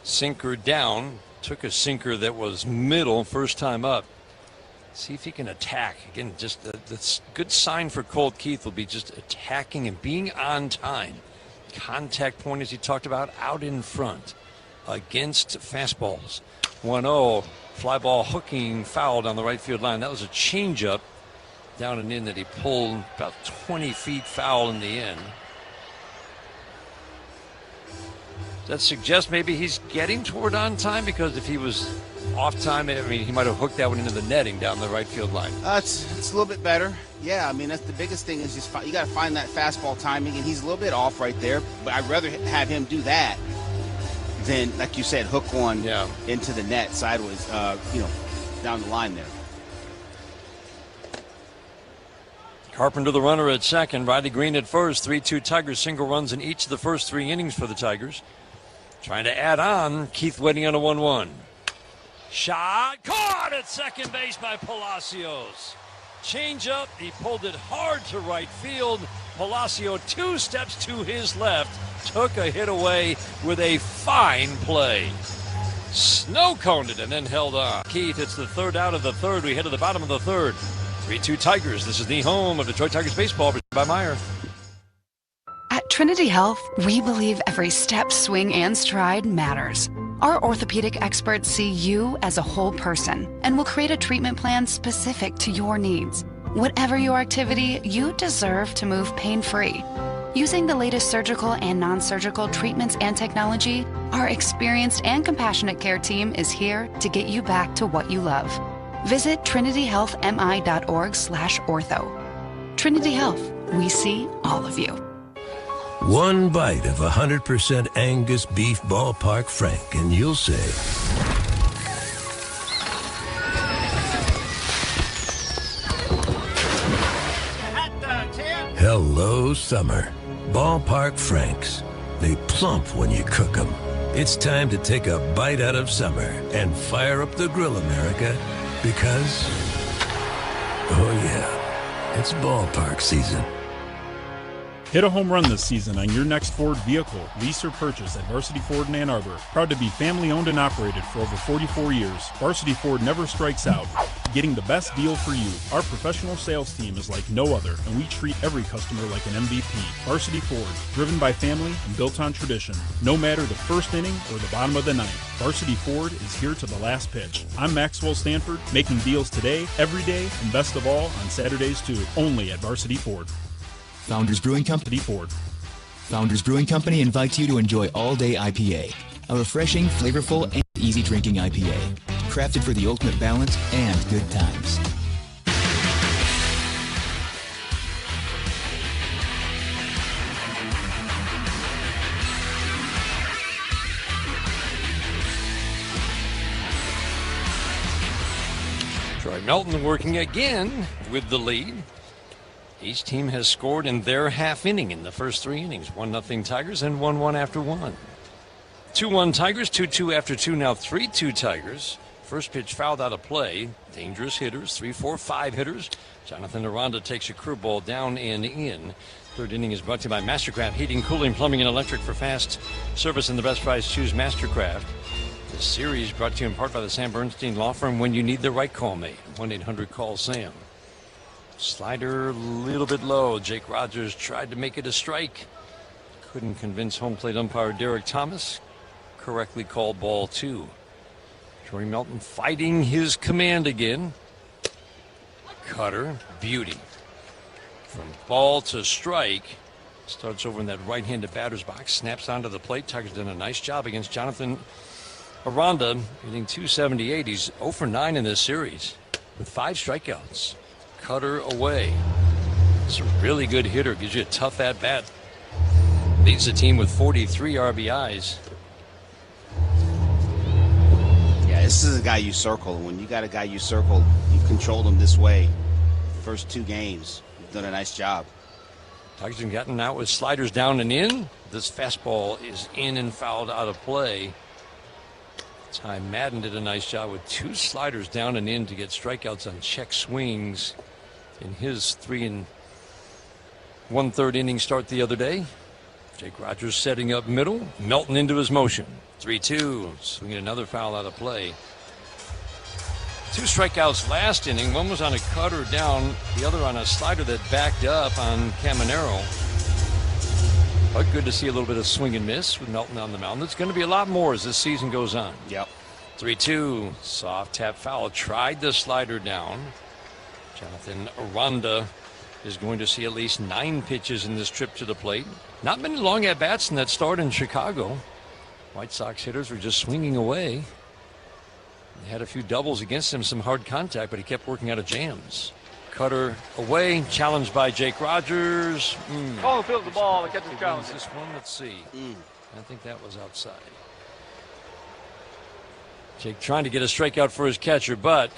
sinker down, took a sinker that was middle first time up. See if he can attack. Again, just the good sign for Cole Keith will be just attacking and being on time. Contact point, as he talked about, out in front against fastballs. 1-0. Fly ball hooking foul down the right field line. That was a changeup down and in that he pulled about 20 feet foul in the end. That suggests maybe he's getting toward on time, because if he was off time, I mean, he might have hooked that one into the netting down the right field line. It's a little bit better. Yeah, I mean, that's the biggest thing is just you got to find that fastball timing, and he's a little bit off right there. But I'd rather have him do that than, like you said, hook one into the net sideways, down the line there. Carpenter the runner at second. Riley Green at first. 3-2 Tigers. Single runs in each of the first 3 innings for the Tigers. Trying to add on. Keith waiting on a 1-1. Shot caught at second base by Palacios. Change up. He pulled it hard to right field. Palacio 2 steps to his left. Took a hit away with a fine play. Snow-coned it and then held on. Keith, it's the third out of the third. We head to the bottom of the third. 3-2 Tigers. This is the home of Detroit Tigers baseball, presented by Meyer. At Trinity Health, we believe every step, swing, and stride matters. Our orthopedic experts see you as a whole person and will create a treatment plan specific to your needs. Whatever your activity, you deserve to move pain-free. Using the latest surgical and non-surgical treatments and technology, our experienced and compassionate care team is here to get you back to what you love. Visit trinityhealthmi.org/ortho. Trinity Health, we see all of you. One bite of 100% Angus beef ballpark frank, and you'll say, hello, summer. Ballpark Franks. They plump when you cook them. It's time to take a bite out of summer and fire up the grill, America, because, oh yeah, it's ballpark season. Hit a home run this season on your next Ford vehicle, lease or purchase at Varsity Ford in Ann Arbor. Proud to be family owned and operated for over 44 years. Varsity Ford never strikes out, getting the best deal for you. Our professional sales team is like no other, and we treat every customer like an MVP. Varsity Ford, driven by family and built on tradition. No matter the first inning or the bottom of the ninth, Varsity Ford is here to the last pitch. I'm Maxwell Stanford, making deals today, every day, and best of all, on Saturdays too. Only at Varsity Ford. Founders Brewing Company. Ford. Founders Brewing Company invites you to enjoy All Day IPA, a refreshing, flavorful, and easy drinking IPA, crafted for the ultimate balance and good times. Troy Melton working again with the lead. Each team has scored in their half inning in the first 3 innings. 1-0 Tigers and 1-1 after 1. 2-1 Tigers, 2-2 after 2, now 3-2 Tigers. First pitch fouled out of play. Dangerous hitters, 3, 4, 5 hitters. Jonathan Aranda takes a curveball down and in. Third inning is brought to you by Mastercraft Heating, Cooling, Plumbing, and Electric. For fast service and the best price, choose Mastercraft. This series brought to you in part by the Sam Bernstein Law Firm. When you need the right call made, 1-800-CALL-SAM. Slider a little bit low. Jake Rogers tried to make it a strike. Couldn't convince home plate umpire Derek Thomas. Correctly called ball 2. Troy Melton fighting his command again. Cutter, beauty. From ball to strike. Starts over in that right-handed batter's box. Snaps onto the plate. Tigers done a nice job against Jonathan Aranda. Hitting .278. He's 0 for 9 in this series with 5 strikeouts. Cutter away. It's a really good hitter. Gives you a tough at-bat. Leads the team with 43 RBIs. Yeah, this is a guy you circle. When you got a guy you circle, you controlled him this way. First 2 games, you've done a nice job. Tigers have gotten out with sliders down and in. This fastball is in and fouled out of play. Ty Madden did a nice job with 2 sliders down and in to get strikeouts on check swings in his 3 1/3 inning start the other day. Jake Rogers setting up middle. Melton into his motion. 3-2. Swinging another foul out of play. 2 strikeouts last inning. One was on a cutter down, the other on a slider that backed up on Caminero. But good to see a little bit of swing and miss with Melton on the mound. There's going to be a lot more as this season goes on. Yep. 3-2. Soft tap foul. Tried the slider down. Jonathan Aranda is going to see at least 9 pitches in this trip to the plate. Not many long at-bats in that start in Chicago. White Sox hitters were just swinging away. They had a few doubles against him, some hard contact, but he kept working out of jams. Cutter away, challenged by Jake Rogers. Call fields the ball, the catcher's challenge. This one, let's see. I think that was outside. Jake trying to get a strikeout for his catcher, but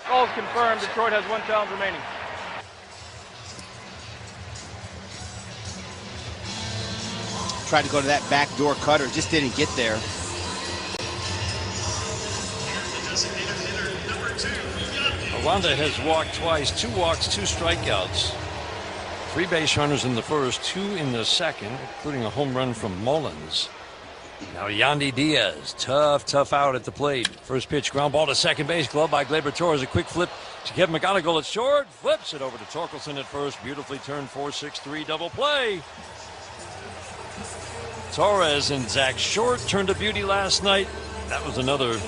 Call's confirmed. Detroit has 1 challenge remaining. Tried to go to that backdoor cutter, just didn't get there. Aranda has walked twice, 2 walks, 2 strikeouts. 3 base runners in the first, 2 in the second, including a home run from Mullins. Now Yandy Diaz, tough out at the plate. First pitch, ground ball to second base, glove by Gleyber Torres. A quick flip to Kevin McGonigal at short, flips it over to Torkelson at first. Beautifully turned 4-6-3 double play. Torres and Zach Short turned a beauty last night. That was another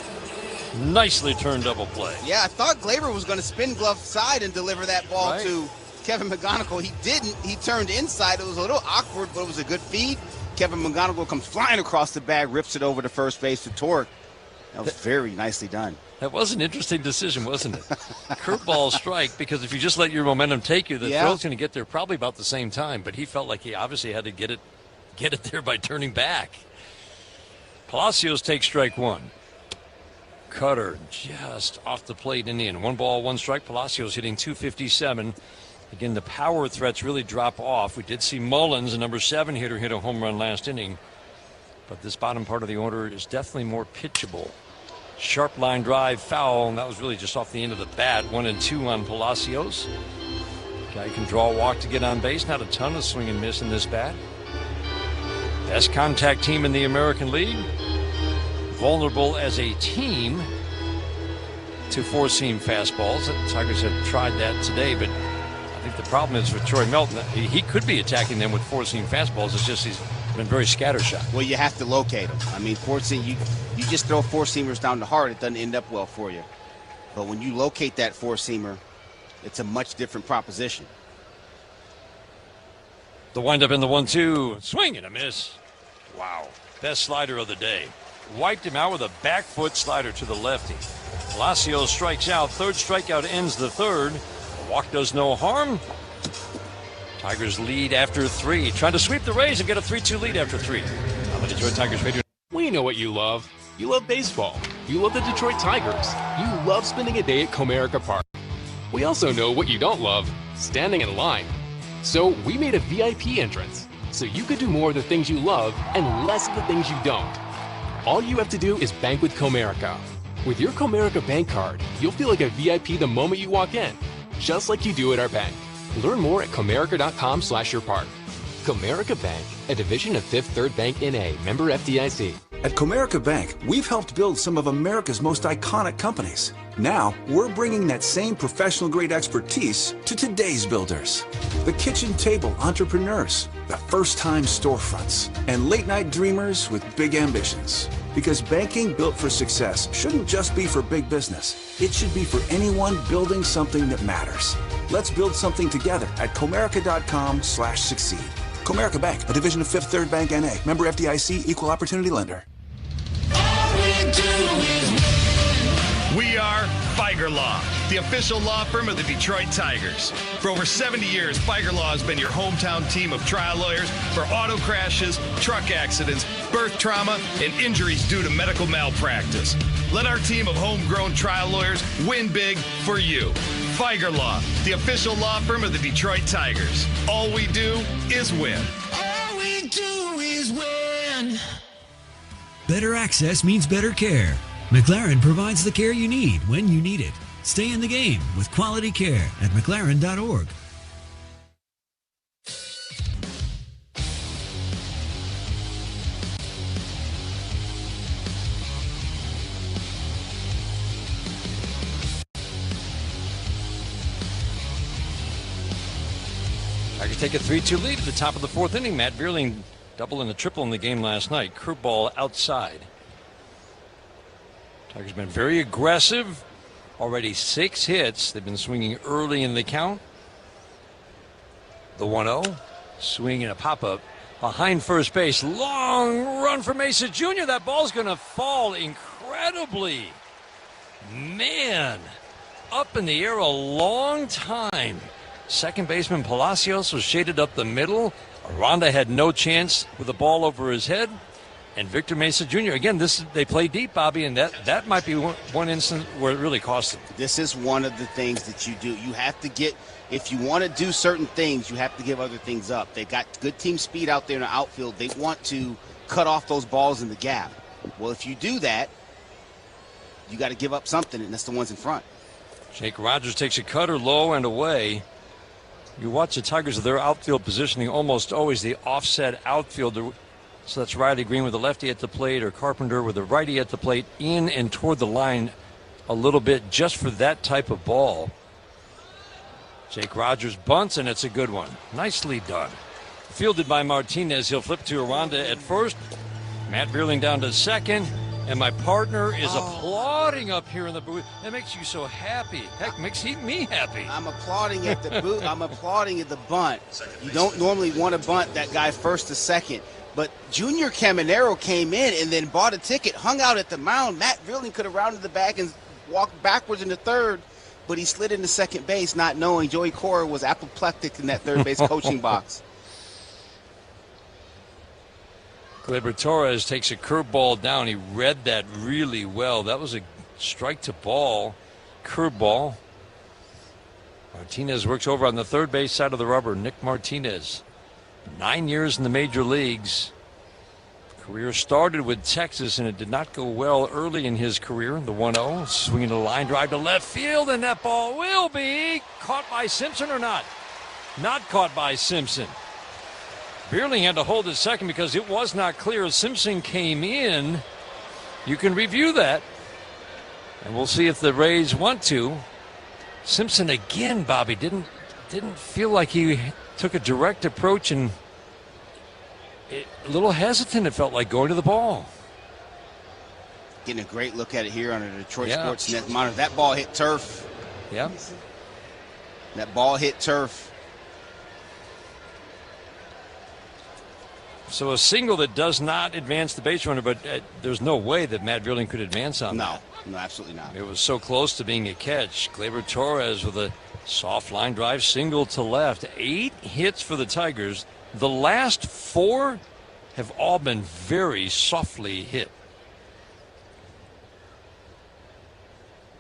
nicely turned double play. Yeah, I thought Gleyber was going to spin glove side and deliver that ball to Kevin McGonigal. He didn't. He turned inside. It was a little awkward, but it was a good feed. Kevin McGonigal comes flying across the bag, rips it over to first base to Torque. That was very nicely done. That was an interesting decision, wasn't it? Curveball strike, because if you just let your momentum take you, the throw's going to get there probably about the same time. But he felt like he obviously had to get it there by turning back. Palacios takes strike 1. Cutter just off the plate in the end. 1 ball, 1 strike. Palacios hitting .257. Again, the power threats really drop off. We did see Mullins, the number 7 hitter, hit a home run last inning. But this bottom part of the order is definitely more pitchable. Sharp line drive, foul, and that was really just off the end of the bat. 1-2 on Palacios. Guy can draw a walk to get on base. Not a ton of swing and miss in this bat. Best contact team in the American League. Vulnerable as a team to 4-seam fastballs. The Tigers have tried that today, but I think the problem is with Troy Melton. He could be attacking them with 4-seam fastballs. It's just he's been very scattershot. Well, you have to locate them. I mean, 4-seam, you just throw 4-seamers down the heart, it doesn't end up well for you. But when you locate that 4-seamer, it's a much different proposition. The windup in the 1-2. Swing and a miss. Wow. Best slider of the day. Wiped him out with a back foot slider to the lefty. Palacios strikes out. 3rd strikeout ends the 3rd. A walk does no harm. Tigers lead after 3. Trying to sweep the Rays and get a 3-2 lead after 3. On the Detroit Tigers radio. We know what you love. You love baseball. You love the Detroit Tigers. You love spending a day at Comerica Park. We also know what you don't love. Standing in line. So we made a VIP entrance, so you could do more of the things you love and less of the things you don't. All you have to do is bank with Comerica. With your Comerica bank card, you'll feel like a VIP the moment you walk in, just like you do at our bank. Learn more at comerica.com/yourpark. Comerica Bank, a division of Fifth Third Bank N.A., member FDIC. At Comerica Bank, we've helped build some of America's most iconic companies. Now, we're bringing that same professional-grade expertise to today's builders. The kitchen table entrepreneurs, the first-time storefronts, and late-night dreamers with big ambitions. Because banking built for success shouldn't just be for big business. It should be for anyone building something that matters. Let's build something together at Comerica.com/succeed. Comerica Bank, a division of Fifth Third Bank N.A., member FDIC, equal opportunity lender. We are Figer Law, the official law firm of the Detroit Tigers. For over 70 years, Feiger Law has been your hometown team of trial lawyers for auto crashes, truck accidents, birth trauma, and injuries due to medical malpractice. Let our team of homegrown trial lawyers win big for you. Feiger Law, the official law firm of the Detroit Tigers. All we do is win. All we do is win. Better access means better care. McLaren provides the care you need when you need it. Stay in the game with quality care at McLaren.org. Tigers take a 3-2 lead at the top of the fourth inning. Matt Vierling double and a triple in the game last night. Curveball outside. Tigers been very aggressive. Already 6 hits. They've been swinging early in the count. The 1-0. Swing and a pop-up behind first base. Long run for Mesa Jr. That ball's going to fall incredibly. Man, up in the air a long time. Second baseman Palacios was shaded up the middle. Aranda had no chance with the ball over his head. And Victor Mesa Jr., again, they play deep, Bobby, and that might be one instance where it really cost them. This is one of the things that you do. You have to get, if you want to do certain things, you have to give other things up. They got good team speed out there in the outfield. They want to cut off those balls in the gap. Well, if you do that, you got to give up something, and that's the ones in front. Jake Rogers takes a cutter low and away. You watch the Tigers, their outfield positioning almost always the offset outfielder. So that's Riley Green with the lefty at the plate, or Carpenter with the righty at the plate, in and toward the line a little bit just for that type of ball. Jake Rogers bunts, and it's a good one. Nicely done. Fielded by Martinez. He'll flip to Aranda at first. Matt Vierling down to second. And my partner is applauding up here in the booth. That makes you so happy. Heck, makes me happy. I'm applauding at the booth. I'm applauding at the bunt. You don't normally want to bunt that guy first to second. But Junior Caminero came in and then bought a ticket, hung out at the mound. Matt Vierling could have rounded the back and walked backwards into third, but he slid into second base, not knowing Joey Cora was apoplectic in that third base coaching box. Gleyber Torres takes a curveball down. He read that really well. That was a strike to ball, curveball. Martinez works over on the third base side of the rubber. Nick Martinez, 9 years in the major leagues. Career started with Texas, and it did not go well early in his career. The 1-0, swinging a line drive to left field, and that ball will be caught by Simpson or not? Not caught by Simpson. Vierling had to hold it second because it was not clear. Simpson came in. You can review that, and we'll see if the Rays want to. Simpson again, Bobby, didn't feel like he took a direct approach, and a little hesitant, it felt like, going to the ball. Getting a great look at it here on the Detroit Sports Net monitor. That ball hit turf. Yeah. That ball hit turf. So a single that does not advance the base runner, but there's no way that Matt Vierling could advance on that. No, absolutely not. It was so close to being a catch. Gleyber Torres with a soft line drive, single to left. 8 hits for the Tigers. The last 4 have all been very softly hit.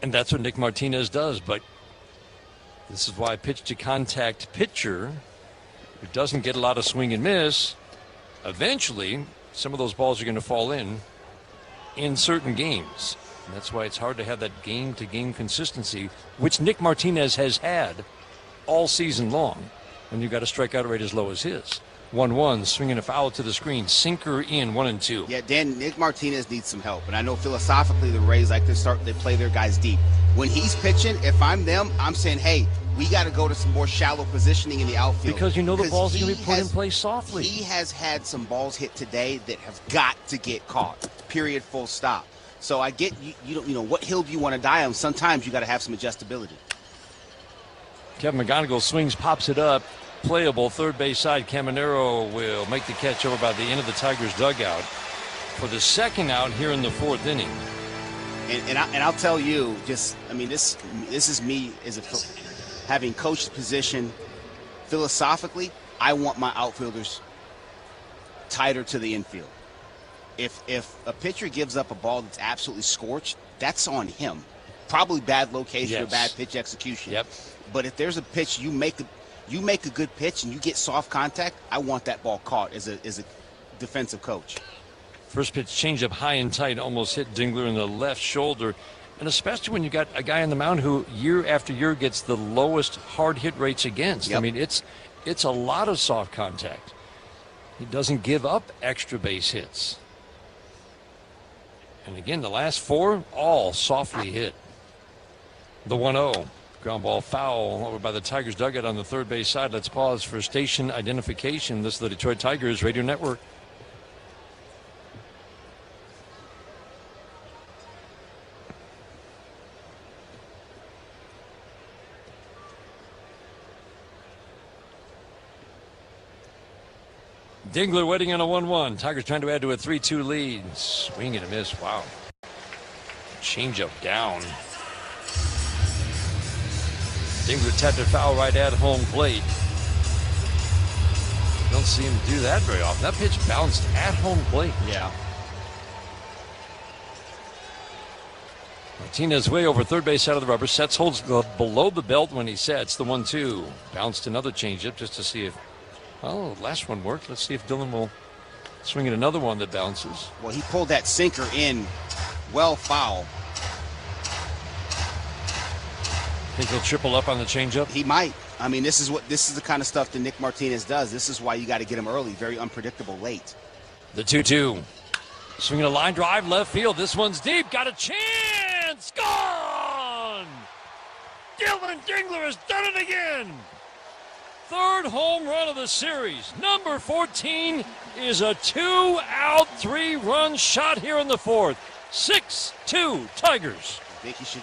And that's what Nick Martinez does. But this is why pitch to contact pitcher, who doesn't get a lot of swing and miss, eventually some of those balls are going to fall in certain games. And that's why it's hard to have that game-to-game consistency, which Nick Martinez has had all season long, when you've got a strikeout rate as low as his. 1-1, swinging a foul to the screen, sinker in, 1-2. Yeah, Dan, Nick Martinez needs some help. And I know philosophically the Rays like to they play their guys deep. When he's pitching, if I'm them, I'm saying, hey, we got to go to some more shallow positioning in the outfield. Because you know the ball's going to be put in place softly. He has had some balls hit today that have got to get caught, period, full stop. So I get, you know, what hill do you want to die on? Sometimes you got to have some adjustability. Kevin McGonigal swings, pops it up. Playable third base side. Caminero will make the catch over by the end of the Tigers dugout for the second out here in the fourth inning. And I'll tell you, this is me having coached the position. Philosophically, I want my outfielders tighter to the infield. If a pitcher gives up a ball that's absolutely scorched, that's on him. Probably bad location or bad pitch execution. Yep. But if there's a pitch, you make a good pitch and you get soft contact, I want that ball caught as a defensive coach. First pitch changeup high and tight, almost hit Dingler in the left shoulder. And especially when you got a guy on the mound who year after year gets the lowest hard hit rates against. Yep. I mean, it's a lot of soft contact. He doesn't give up extra base hits. And again, the last 4, all softly hit. The 1-0. Ground ball foul over by the Tigers dugout on the third base side. Let's pause for station identification. This is the Detroit Tigers Radio Network. Dingler waiting on a 1-1. Tigers trying to add to a 3-2 lead. Swing and a miss. Wow. Changeup down. Dingler tapped it foul right at home plate. Don't see him do that very often. That pitch bounced at home plate. Yeah. Martinez way over third base out of the rubber. Sets, holds below the belt when he sets. The 1-2. Bounced another changeup just to see if, well, the last one worked. Let's see if Dylan will swing at another one that bounces. Well, he pulled that sinker in well foul. Think he'll triple up on the changeup? He might. I mean, this is the kind of stuff that Nick Martinez does. This is why you got to get him early. Very unpredictable late. The 2-2. Swinging a line drive left field. This one's deep. Got a chance. Gone! Dylan Dingler has done it again. Third home run of the series. Number 14 is a 2-out, 3-run shot here in the fourth. 6-2 Tigers. I think he should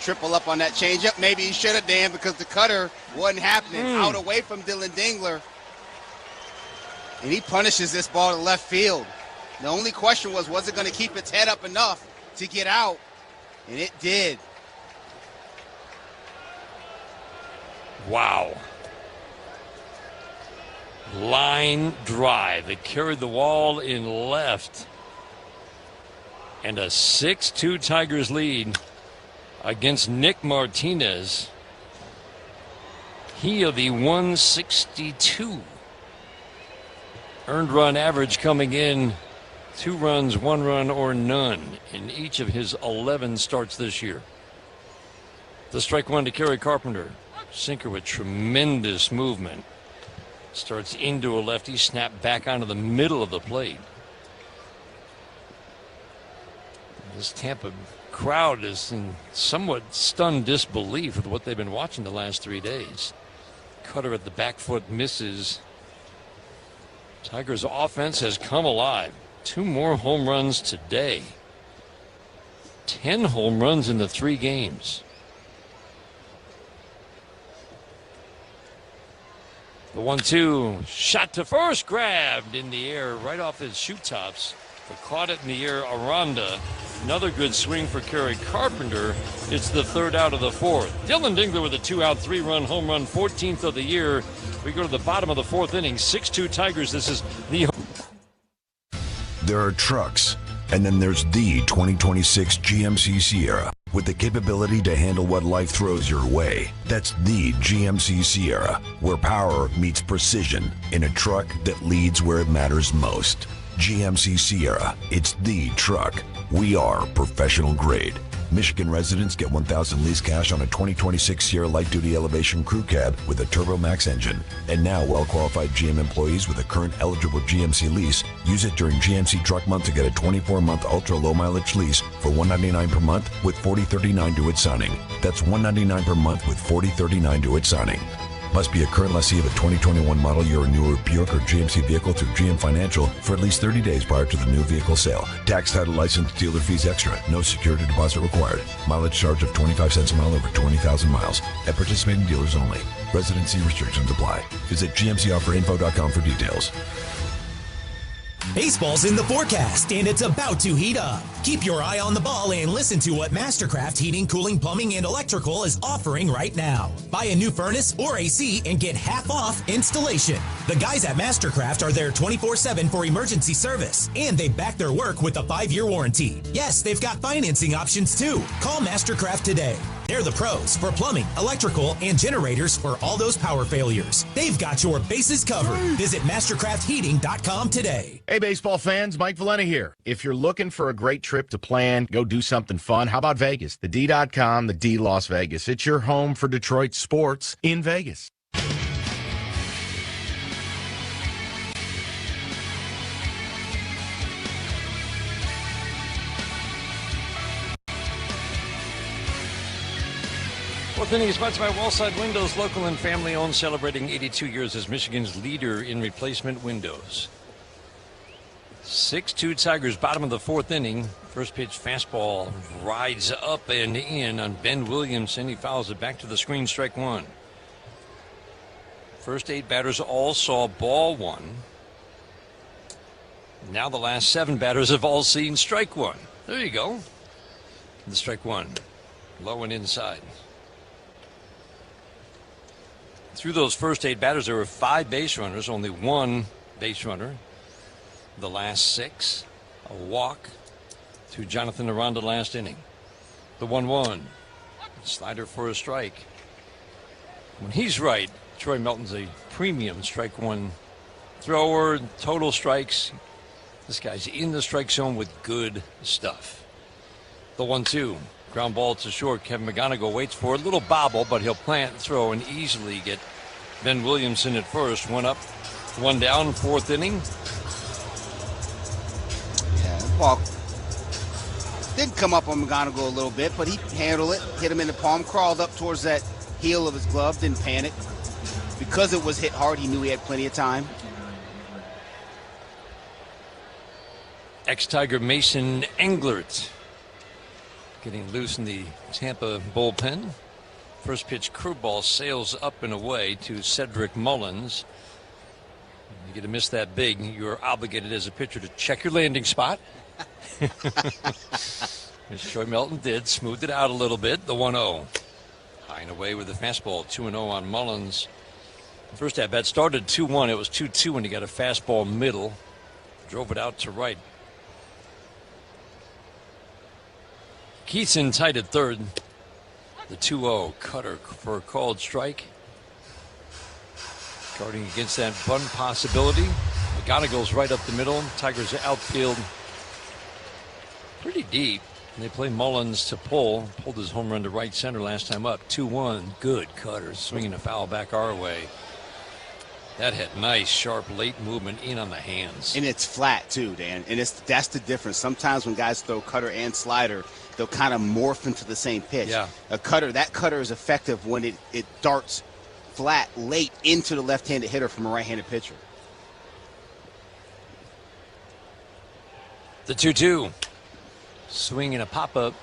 triple up on that changeup. Maybe he should have, Dan, because the cutter wasn't happening. Out away from Dylan Dingler. And he punishes this ball to left field. The only question was it going to keep its head up enough to get out? And it did. Wow. Line drive. It carried the wall in left. And a 6-2 Tigers lead against Nick Martinez. He of the 162. Earned run average coming in 2 runs, 1 run, or none in each of his 11 starts this year. The strike one to Kerry Carpenter. Sinker with tremendous movement. Starts into a lefty, snap back onto the middle of the plate. This Tampa crowd is in somewhat stunned disbelief with what they've been watching the last 3 days. Cutter at the back foot misses. Tigers' offense has come alive. 2 more home runs today. 10 home runs in the 3 games. The 1-2 shot to first, grabbed in the air right off his shoe tops. But caught it in the air, Aranda. Another good swing for Kerry Carpenter. It's the 3rd out of the 4th. Dylan Dingler with a 2-out, 3-run home run, 14th of the year. We go to the bottom of the 4th inning. 6-2 Tigers. This is the... There are trucks, and then there's the 2026 GMC Sierra with the capability to handle what life throws your way. That's the GMC Sierra, where power meets precision in a truck that leads where it matters most. GMC Sierra, it's the truck. We are professional grade. Michigan residents get $1,000 lease cash on a 2026 Sierra Light Duty Elevation Crew Cab with a Turbo Max engine. And now, well-qualified GM employees with a current eligible GMC lease use it during GMC Truck Month to get a 24-month ultra-low mileage lease for $199 per month with $40.39 due at signing. That's $199 per month with $40.39 due at signing. Must be a current lessee of a 2021 model year or newer Buick or GMC vehicle through GM Financial for at least 30 days prior to the new vehicle sale. Tax, title, license, dealer fees extra. No security deposit required. Mileage charge of 25 cents a mile over 20,000 miles. At participating dealers only. Residency restrictions apply. Visit GMCofferinfo.com for details. Baseball's in the forecast, and it's about to heat up. Keep your eye on the ball and listen to what Mastercraft Heating, Cooling, Plumbing, and Electrical is offering right now. Buy a new furnace or AC and get half off installation. The guys at Mastercraft are there 24/7 for emergency service, and they back their work with a 5-year warranty. Yes, they've got financing options too. Call Mastercraft today. They're the pros for plumbing, electrical, and generators for all those power failures. They've got your bases covered. Visit MastercraftHeating.com today. Hey, baseball fans, Mike Valena here. If you're looking for a great trip to plan, go do something fun, how about Vegas? The D.com, the D Las Vegas. It's your home for Detroit sports in Vegas. Fourth inning is brought to you by Wallside Windows, local and family-owned, celebrating 82 years as Michigan's leader in replacement windows. 6-2 Tigers, bottom of the fourth inning. First pitch fastball rides up and in on Ben Williamson. He fouls it back to the screen, strike one. First 8 batters all saw ball one. Now the last 7 batters have all seen strike one. There you go. The strike one, low and inside. Through those first 8 batters, there were 5 base runners, only 1 base runner. The last 6, a walk to Jonathan Aranda last inning. The 1-1, slider for a strike. When he's right, Troy Melton's a premium strike one thrower, total strikes. This guy's in the strike zone with good stuff. The 1-2. Ground ball to short. Kevin McGonigal waits for a little bobble, but he'll plant, throw, and easily get Ben Williamson at first. 1 up, 1 down, fourth inning. Yeah, ball didn't come up on McGonigal a little bit, but he handled it, hit him in the palm, crawled up towards that heel of his glove, didn't panic. Because it was hit hard, he knew he had plenty of time. Ex-Tiger Mason Englert getting loose in the Tampa bullpen. First pitch curveball sails up and away to Cedric Mullins. You get to miss that big, you're obligated as a pitcher to check your landing spot. As Troy Melton did, smoothed it out a little bit. The 1-0. High and away with the fastball. 2-0 on Mullins. First at bat started 2-1. It was 2-2 when he got a fastball middle. Drove it out to right. Keith's in tight at third. The 2-0 cutter for a called strike. Guarding against that bunt possibility. McGonigal's right up the middle. Tigers outfield pretty deep. And they play Mullins to pull. Pulled his home run to right center last time up. 2-1. Good cutter. Swinging a foul back our way. That had nice, sharp, late movement in on the hands. And it's flat, too, Dan. And that's the difference. Sometimes when guys throw cutter and slider, they'll kind of morph into the same pitch. Yeah. That cutter is effective when it darts flat late into the left-handed hitter from a right-handed pitcher. The 2-2. Swing and a pop-up.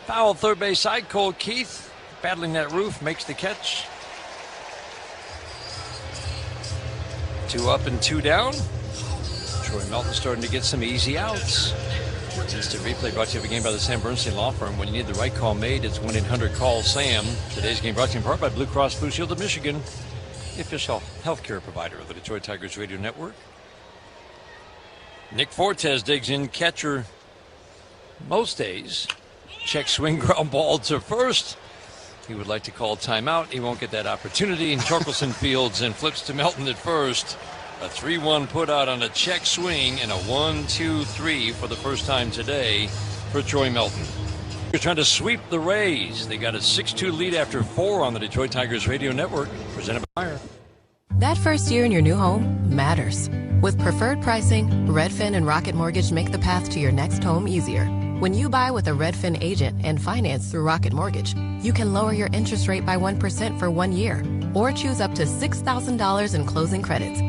Foul third base side. Cole Keith battling that roof, makes the catch. 2 up and 2 down. Troy Melton starting to get some easy outs. Instant replay brought to you every game by the Sam Bernstein Law Firm. When you need the right call made, it's 1-800-CALL-SAM. Today's game brought to you in part by Blue Cross Blue Shield of Michigan, the official healthcare provider of the Detroit Tigers Radio Network. Nick Fortes digs in, catcher most days. Check swing, ground ball to first. He would like to call timeout. He won't get that opportunity. And Torkelson fields and flips to Melton at first. A 3-1 put out on a check swing and a 1-2-3 for the first time today for Troy Melton. They're trying to sweep the Rays. They got a 6-2 lead after 4 on the Detroit Tigers Radio Network. Presented by Meyer. That first year in your new home matters. With preferred pricing, Redfin and Rocket Mortgage make the path to your next home easier. When you buy with a Redfin agent and finance through Rocket Mortgage, you can lower your interest rate by 1% for 1 year or choose up to $6,000 in closing credits.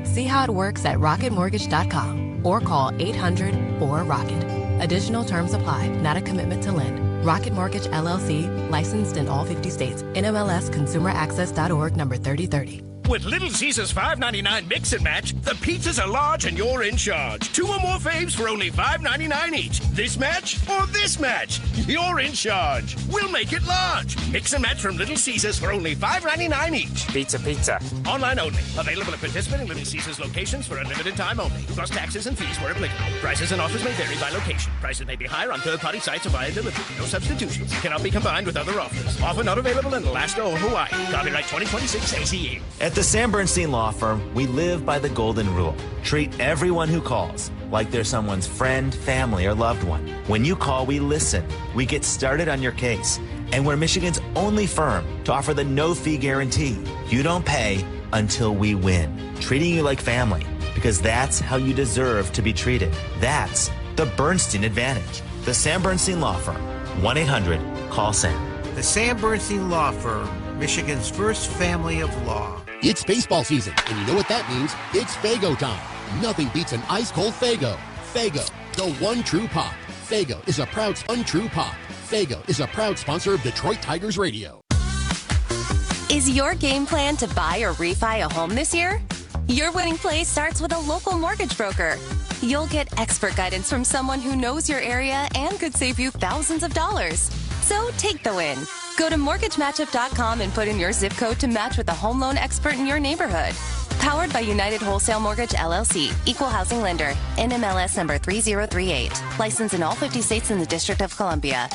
See how it works at rocketmortgage.com or call 800-4ROCKET. Additional terms apply, not a commitment to lend. Rocket Mortgage, LLC, licensed in all 50 states. NMLS ConsumerAccess.org number 3030. With Little Caesars $5.99 mix and match, the pizzas are large and you're in charge. 2 or more faves for only $5.99 each. This match or this match, you're in charge. We'll make it large. Mix and match from Little Caesars for only $5.99 each. Pizza. Online only. Available at participating Little Caesars locations for a limited time only. Plus taxes and fees where applicable. Prices and offers may vary by location. Prices may be higher on third-party sites or via delivery. No substitutions. Cannot be combined with other offers. Offer not available in Alaska or Hawaii. Copyright 2026 ACE. At the Sam Bernstein Law Firm, we live by the golden rule. Treat everyone who calls like they're someone's friend, family, or loved one. When you call, we listen. We get started on your case. And we're Michigan's only firm to offer the no-fee guarantee. You don't pay until we win. Treating you like family, because that's how you deserve to be treated. That's the Bernstein Advantage. The Sam Bernstein Law Firm. 1-800-CALL-SAM. The Sam Bernstein Law Firm, Michigan's first family of law. It's baseball season, and you know what that means. It's Faygo time. Nothing beats an ice-cold Faygo. Faygo, the one true pop. Faygo is a proud untrue pop. Faygo is a proud sponsor of Detroit Tigers Radio. Is your game plan to buy or refi a home this year? Your winning play starts with a local mortgage broker. You'll get expert guidance from someone who knows your area and could save you thousands of dollars. So take the win. Go to mortgagematchup.com and put in your zip code to match with a home loan expert in your neighborhood. Powered by United Wholesale Mortgage, LLC. Equal housing lender. NMLS number 3038. Licensed in all 50 states and the District of Columbia.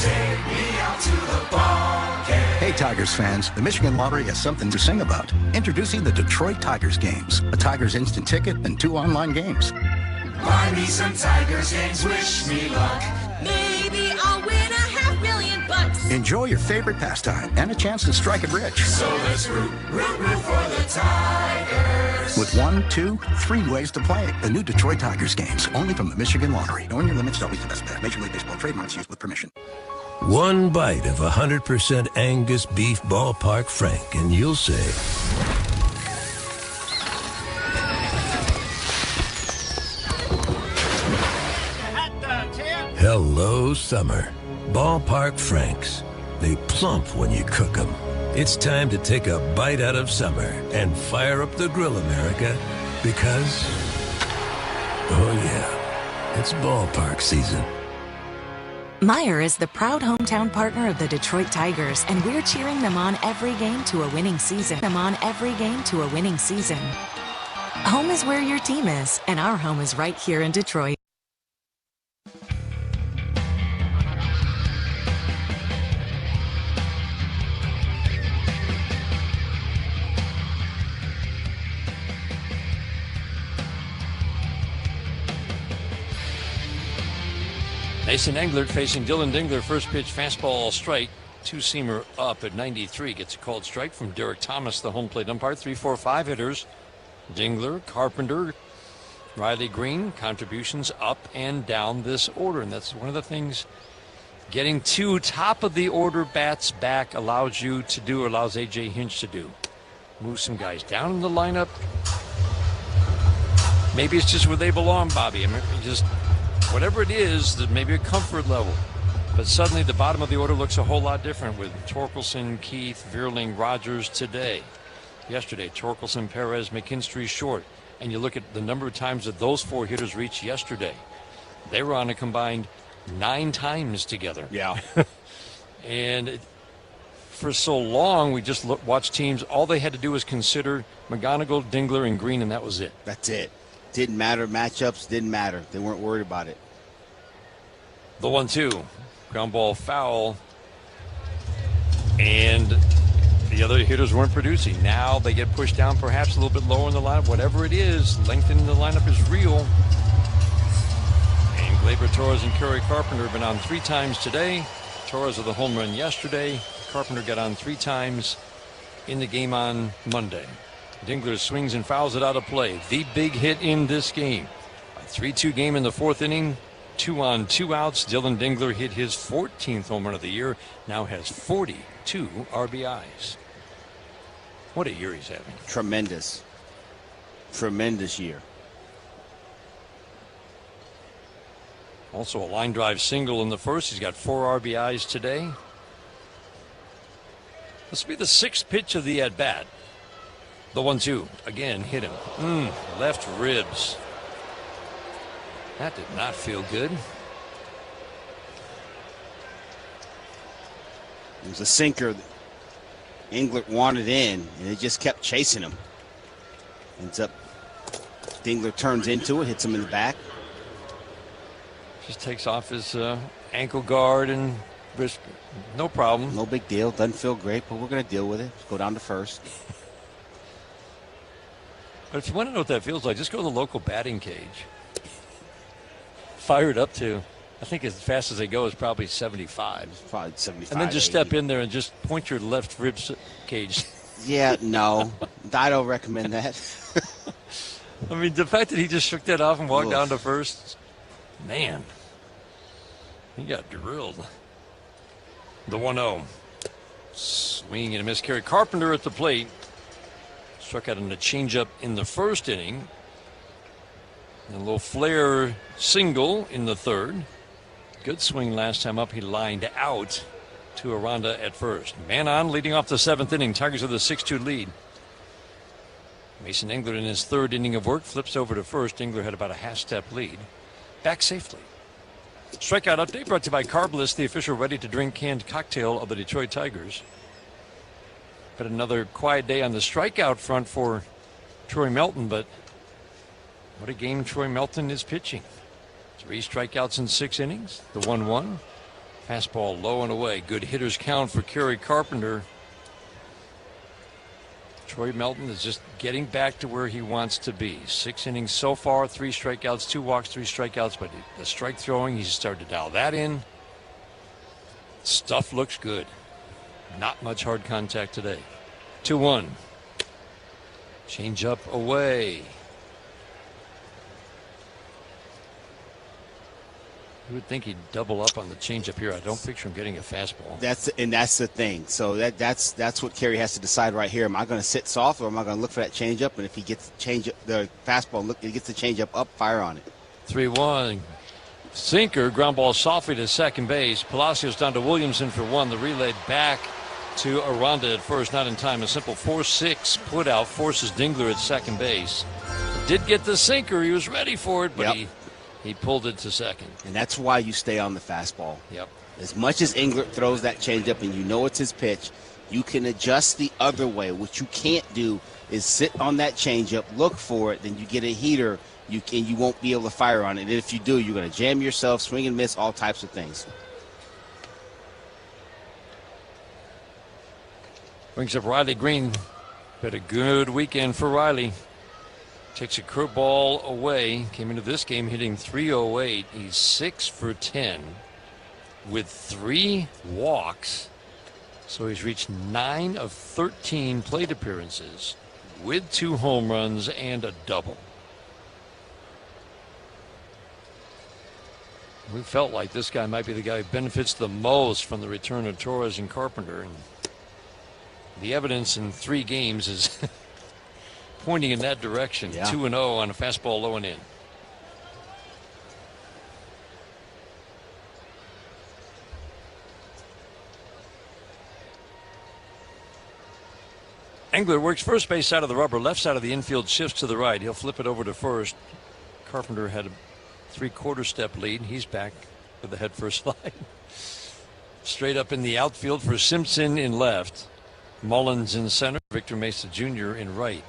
Take me out to the ball game. Hey Tigers fans, the Michigan Lottery has something to sing about. Introducing the Detroit Tigers games, a Tigers instant ticket and 2 online games. Buy me some Tigers games, wish me luck. Maybe I'll win $500,000. Enjoy your favorite pastime and a chance to strike it rich. So let's root for the Tigers. With 1, 2, 3 ways to play. The new Detroit Tigers games, only from the Michigan Lottery. Knowing your limits is always the best bet. Major League Baseball trademarks used with permission. One bite of 100% Angus beef ballpark frank, and you'll say, hello, summer. Ballpark Franks. They plump when you cook them. It's time to take a bite out of summer and fire up the grill, America, because, oh yeah, it's ballpark season. Meijer is the proud hometown partner of the Detroit Tigers, and we're cheering them on every game to a winning season. Home is where your team is, and our home is right here in Detroit. Mason Englert facing Dylan Dingler. First pitch fastball strike. 2-seamer up at 93. Gets a called strike from Derek Thomas, the home plate umpire. 3, 4, 5 hitters. Dingler, Carpenter, Riley Green. Contributions up and down this order. And that's one of the things getting 2 top of the order bats back allows you to do, or allows A.J. Hinch to do. Move some guys down in the lineup. Maybe it's just where they belong, Bobby. I mean, just whatever it is, that maybe a comfort level. But suddenly the bottom of the order looks a whole lot different with Torkelson, Keith, Vierling, Rogers today. Yesterday, Torkelson, Perez, McKinstry, Short. And you look at the number of times that those 4 hitters reached yesterday. They were on a combined 9 times together. Yeah. And for so long, we just watched teams. All they had to do was consider McGonigal, Dingler, and Green, and that was it. That's it. Didn't matter. Matchups didn't matter. They weren't worried about it. The 1-2. Ground ball foul. And the other hitters weren't producing. Now they get pushed down perhaps a little bit lower in the lineup. Whatever it is, lengthening the lineup is real. And Gleyber Torres and Kerry Carpenter have been on 3 times today. Torres with a home run yesterday. Carpenter got on 3 times in the game on Monday. Dingler swings and fouls it out of play. The big hit in this game. A 3-2 game in the 4th inning. 2 on 2 outs. Dylan Dingler hit his 14th home run of the year. Now has 42 RBIs. What a year he's having. Tremendous. Tremendous year. Also a line drive single in the first. He's got 4 RBIs today. This will be the 6th pitch of the at-bat. The 1-2, again, hit him. Left ribs. That did not feel good. It was a sinker that Englert wanted in, and it just kept chasing him. Ends up, Dingler turns into it, hits him in the back. Just takes off his ankle guard and wrist. No problem. No big deal. Doesn't feel great, but we're going to deal with it. Let's go down to first. But if you want to know what that feels like, just go to the local batting cage. Fire it up to, I think as fast as they go is probably 75. It's probably 75. And then just 80. step in there and just point your left rib cage. Yeah, no. I don't recommend that. I mean, the fact that he just shook that off and walked down to first, man, he got drilled. The 1-0. Swing and a miss. Kerry Carpenter at the plate. Struck out on a changeup in the first inning. And a little flare single in the third. Good swing last time up. He lined out to Aranda at first. Man on, leading off the 7th inning. Tigers with a 6-2 lead. Mason Englert in his 3rd inning of work flips over to first. Englert had about a half-step lead. Back safely. Strikeout update brought to you by Carbliss, the official ready-to-drink canned cocktail of the Detroit Tigers. But another quiet day on the strikeout front for Troy Melton, but what a game Troy Melton is pitching. 3 strikeouts in 6 innings. The 1-1. Fastball low and away. Good hitters count for Kerry Carpenter. Troy Melton is just getting back to where he wants to be. 6 innings so far, 3 strikeouts, 2 walks, 3 strikeouts, but the strike throwing, he's started to dial that in. Stuff looks good. Not much hard contact today. 2-1. Change up away. You would think he'd double up on the changeup here. I don't picture him getting a fastball. That's the thing. So that's what Kerry has to decide right here. Am I going to sit soft or am I going to look for that changeup? And if he gets the fastball, he gets the changeup up, fire on it. 3-1. Sinker, ground ball softly to second base. Palacios down to Williamson for 1. The relay back to Aranda at first, not in time. A simple 4-6 put out forces Dingler at second base. Did get the sinker. He was ready for it, but he pulled it to second. And that's why you stay on the fastball. Yep. As much as Englert throws that changeup and you know it's his pitch, you can adjust the other way. What you can't do is sit on that changeup, look for it, then you get a heater, you won't be able to fire on it. And if you do, you're going to jam yourself, swing and miss, all types of things. Brings up Riley Green. Had a good weekend for Riley. Takes a curveball away. Came into this game hitting .308. He's 6 for 10 with 3 walks. So he's reached 9 of 13 plate appearances with 2 home runs and a double. We felt like this guy might be the guy who benefits the most from the return of Torres and Carpenter. And the evidence in 3 games is pointing in that direction. 2-0 on a fastball low and in. Englert works first base side of the rubber, left side of the infield shifts to the right. He'll flip it over to first. Carpenter had a 3/4 step lead. He's back with the head first slide. Straight up in the outfield for Simpson in left. Mullins in center. Victor Mesa Jr. in right.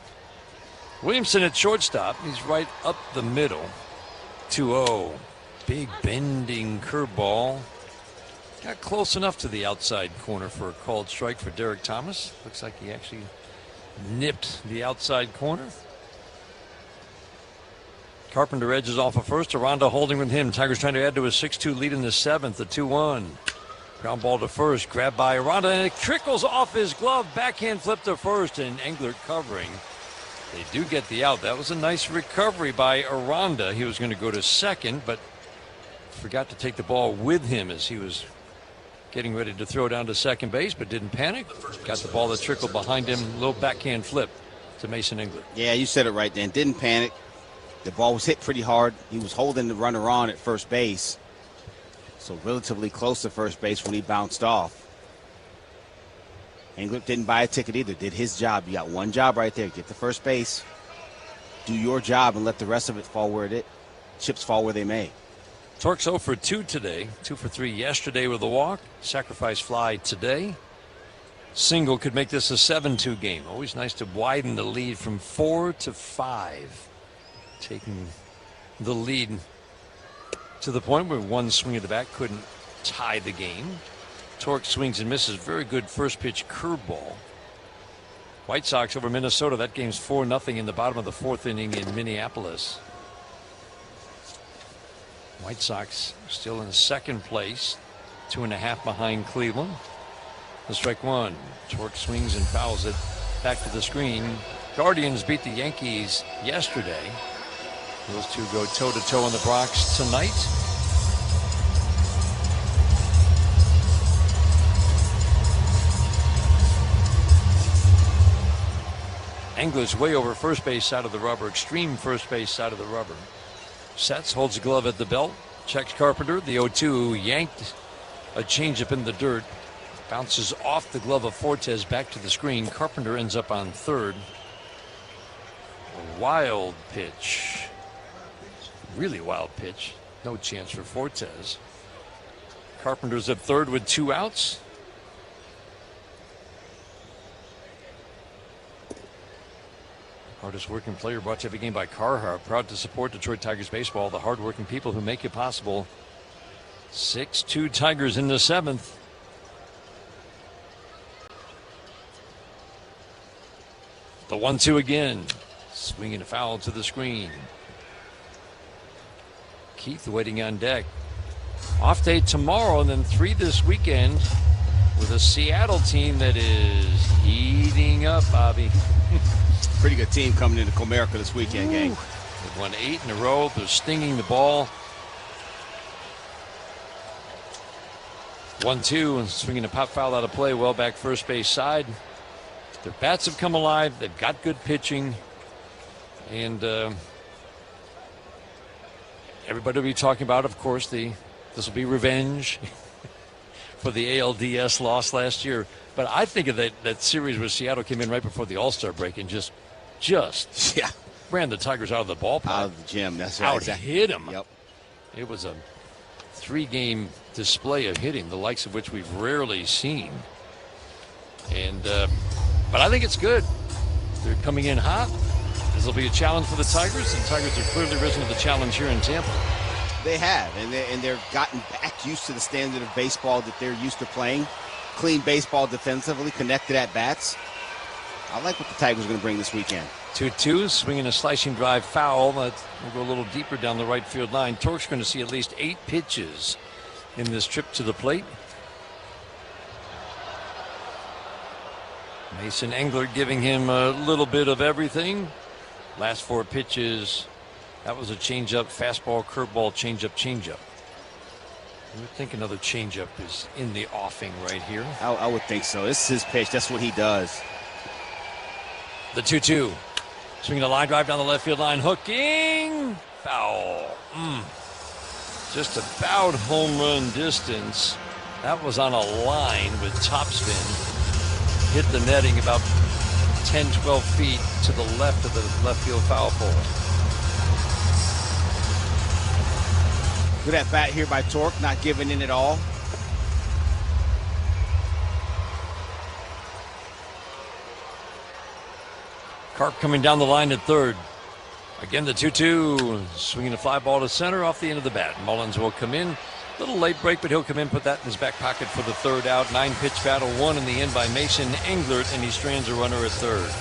Williamson at shortstop. He's right up the middle. 2-0. Big bending curveball. Got close enough to the outside corner for a called strike for Derek Thomas. Looks like he actually nipped the outside corner. Carpenter edges off of first. Aranda holding with him. Tigers trying to add to a 6-2 lead in the 7th. The 2-1. Ground ball to first. Grabbed by Aranda, and it trickles off his glove. Backhand flip to first, and Englert covering. They do get the out. That was a nice recovery by Aranda. He was going to go to second, but forgot to take the ball with him as he was getting ready to throw down to second base, but didn't panic. Got the ball that trickled behind him. Little backhand flip to Mason Englert. Yeah, you said it right, Dan. Didn't panic. The ball was hit pretty hard. He was holding the runner on at first base, so relatively close to first base when he bounced off. Englert didn't buy a ticket either. Did his job. You got one job right there. Get to first base. Do your job and let the rest of it fall where chips fall where they may. Tork's 0 for 2 today. 2 for 3 yesterday with a walk. Sacrifice fly today. Single could make this a 7-2 game. Always nice to widen the lead from 4 to 5. Taking the lead to the point where one swing of the bat couldn't tie the game. Tork swings and misses. Very good first pitch curveball. White Sox over Minnesota. That game's 4-0 in the bottom of the 4th inning in Minneapolis. White Sox still in second place. 2.5 behind Cleveland. The strike one. Tork swings and fouls it back to the screen. Guardians beat the Yankees yesterday. Those two go toe-to-toe in the Bronx tonight. Engler's way over first base side of the rubber, extreme first base side of the rubber. Sets, holds the glove at the belt, checks Carpenter. The 0-2 yanked a changeup in the dirt. Bounces off the glove of Fortes back to the screen. Carpenter ends up on third. A wild pitch. Really wild pitch. No chance for Fortes. Carpenter's at third with 2 outs. Hardest working player brought to you every game by Carhartt. Proud to support Detroit Tigers baseball. The hardworking people who make it possible. 6-2 Tigers in the 7th. The 1-2 again. Swinging a foul to the screen. Keith waiting on deck. Off day tomorrow and then 3 this weekend with a Seattle team that is heating up, Bobby. Pretty good team coming into Comerica this weekend, gang. They've won 8 in a row. They're stinging the ball. 1-2 and swinging a pop foul out of play well back first base side. Their bats have come alive. They've got good pitching. And everybody will be talking about, of course, this will be revenge for the ALDS loss last year. But I think of that series where Seattle came in right before the All-Star break and just ran the Tigers out of the ballpark. Out of the gym. That's right. Hit them. Yep. It was a 3-game display of hitting, the likes of which we've rarely seen. And but I think it's good. They're coming in hot. This will be a challenge for the Tigers, and Tigers are clearly risen to the challenge here in Tampa. They have, and they're gotten back used to the standard of baseball that they're used to playing. Clean baseball defensively, connected at bats. I like what the Tigers are going to bring this weekend. 2-2, swinging a slicing drive foul. That will go a little deeper down the right field line. Tork's going to see at least 8 pitches in this trip to the plate. Mason Englert giving him a little bit of everything. Last 4 pitches, that was a changeup, fastball, curveball, changeup. I would think another changeup is in the offing right here. I would think so. This is his pitch. That's what he does. The 2-2. Swinging a line drive down the left field line. Hooking. Foul. Just about home run distance. That was on a line with topspin. Hit the netting about 10, 12 feet to the left of the left field foul pole. Good at bat here by Tork, not giving in at all. Carp coming down the line at third. Again, the 2-2. Swinging a fly ball to center off the end of the bat. Mullins will come in. Little late break, but he'll come in, put that in his back pocket for the 3rd out. 9-pitch battle, 1 in the end by Mason Englert, and he strands a runner at third.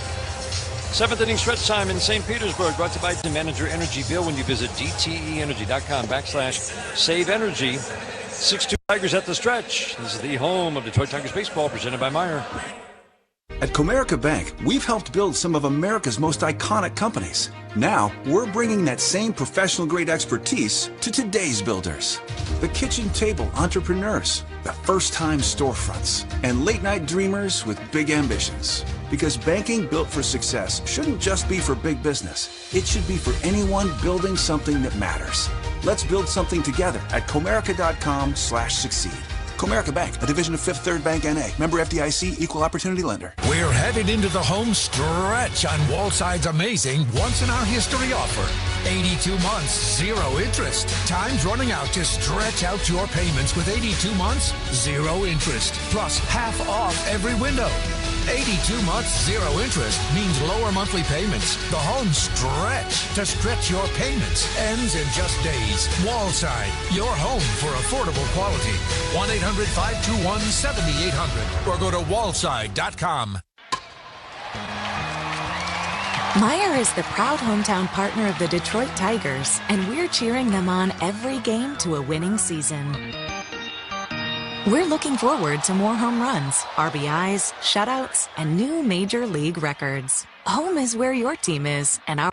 7th inning stretch time in St. Petersburg, brought to you by the Manager Energy Bill when you visit DTEEnergy.com/save energy. 6-2 Tigers at the stretch. This is the home of Detroit Tigers baseball, presented by Meyer. At Comerica Bank, we've helped build some of America's most iconic companies. Now, we're bringing that same professional-grade expertise to today's builders. The kitchen table entrepreneurs, the first-time storefronts, and late-night dreamers with big ambitions. Because banking built for success shouldn't just be for big business. It should be for anyone building something that matters. Let's build something together at Comerica.com/succeed. Comerica Bank, a division of Fifth Third Bank N.A., member FDIC, equal opportunity lender. We're headed into the home stretch on Wallside's amazing once-in-our-history offer. 82 months, 0 interest. Time's running out to stretch out your payments with 82 months, 0 interest, plus half off every window. 82 months, 0 interest means lower monthly payments. The home stretch to stretch your payments ends in just days. Wallside, your home for affordable quality. 1-800-521-7800 or go to wallside.com. Meijer is the proud hometown partner of the Detroit Tigers, and we're cheering them on every game to a winning season. We're looking forward to more home runs, RBIs, shutouts, and new major league records. Home is where your team is, and our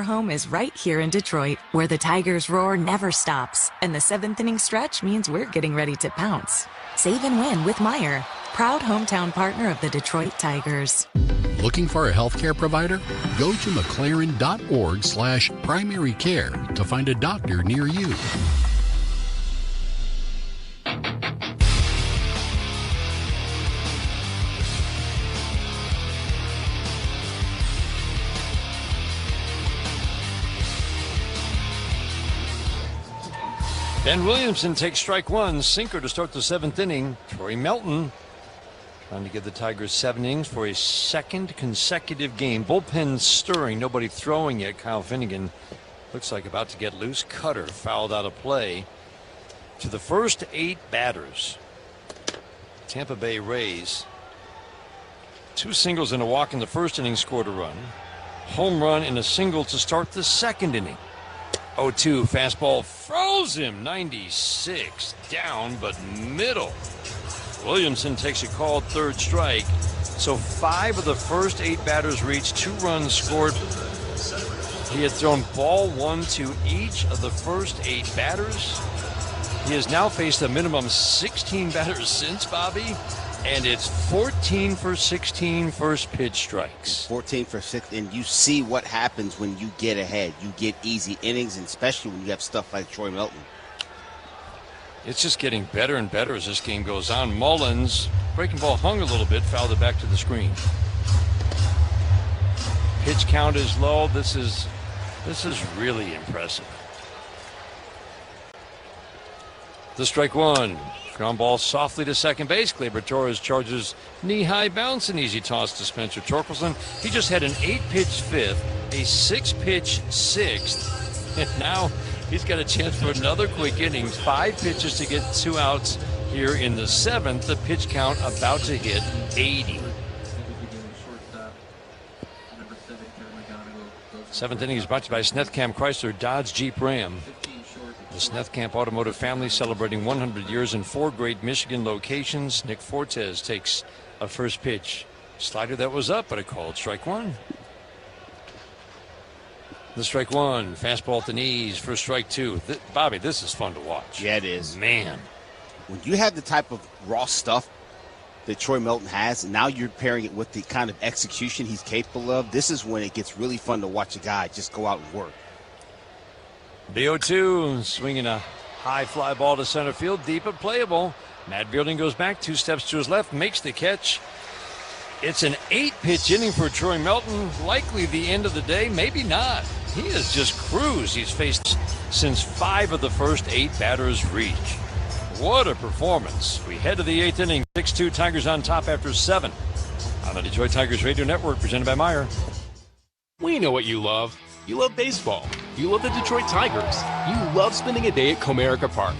home is right here in Detroit, where the Tigers' roar never stops, and the 7th inning stretch means we're getting ready to pounce. Save and win with Meijer, proud hometown partner of the Detroit Tigers. Looking for a healthcare provider? Go to mclaren.org/primary care to find a doctor near you. Ben Williamson takes strike one, sinker to start the 7th inning. Troy Melton trying to give the Tigers 7 innings for a second consecutive game. Bullpen stirring, nobody throwing yet. Kyle Finnegan looks like about to get loose. Cutter fouled out of play. To the first 8 batters, Tampa Bay Rays. 2 singles and a walk in the first inning scored a run. Home run and a single to start the 2nd inning. 0-2 fastball froze him. 96 down but middle. Williamson takes a called 3rd strike. So 5 of the first 8 batters reached, 2 runs scored. He had thrown ball 1 to each of the first 8 batters. He has now faced a minimum 16 batters since, Bobby, and it's 14 for 16 first pitch strikes. 14 for 6, and you see what happens when you get ahead. You get easy innings, and especially when you have stuff like Troy Melton. It's just getting better and better as this game goes on. Mullins, breaking ball hung a little bit, fouled it back to the screen. Pitch count is low. This is really impressive. The strike one. Ground ball softly to second base. Gleyber Torres charges knee-high bounce, an easy toss to Spencer Torkelson. He just had an 8-pitch 5th, a 6-pitch 6th, and now he's got a chance for another quick inning. 5 pitches to get 2 outs here in the 7th. The pitch count about to hit 80. 7th inning is brought to you by Snethkamp Chrysler Dodge Jeep Ram. The Snethkamp Automotive family celebrating 100 years in 4 great Michigan locations. Nick Fortes takes a first pitch. Slider that was up, but a called strike one. The strike one. Fastball at the knees for strike 2. Bobby, this is fun to watch. Yeah, it is. Man. When you have the type of raw stuff that Troy Melton has, and now you're pairing it with the kind of execution he's capable of, this is when it gets really fun to watch a guy just go out and work. BO2 swinging a high fly ball to center field, deep but playable. Matt Bearding goes back 2 steps to his left, makes the catch. It's an 8-pitch inning for Troy Melton. Likely the end of the day, maybe not. He has just cruised. He's faced since 5 of the first 8 batters reach. What a performance. We head to the 8th inning. 6-2 Tigers on top after 7. On the Detroit Tigers Radio Network, presented by Meijer. We know what you love. You love baseball. You love the Detroit Tigers. You love spending a day at Comerica Park.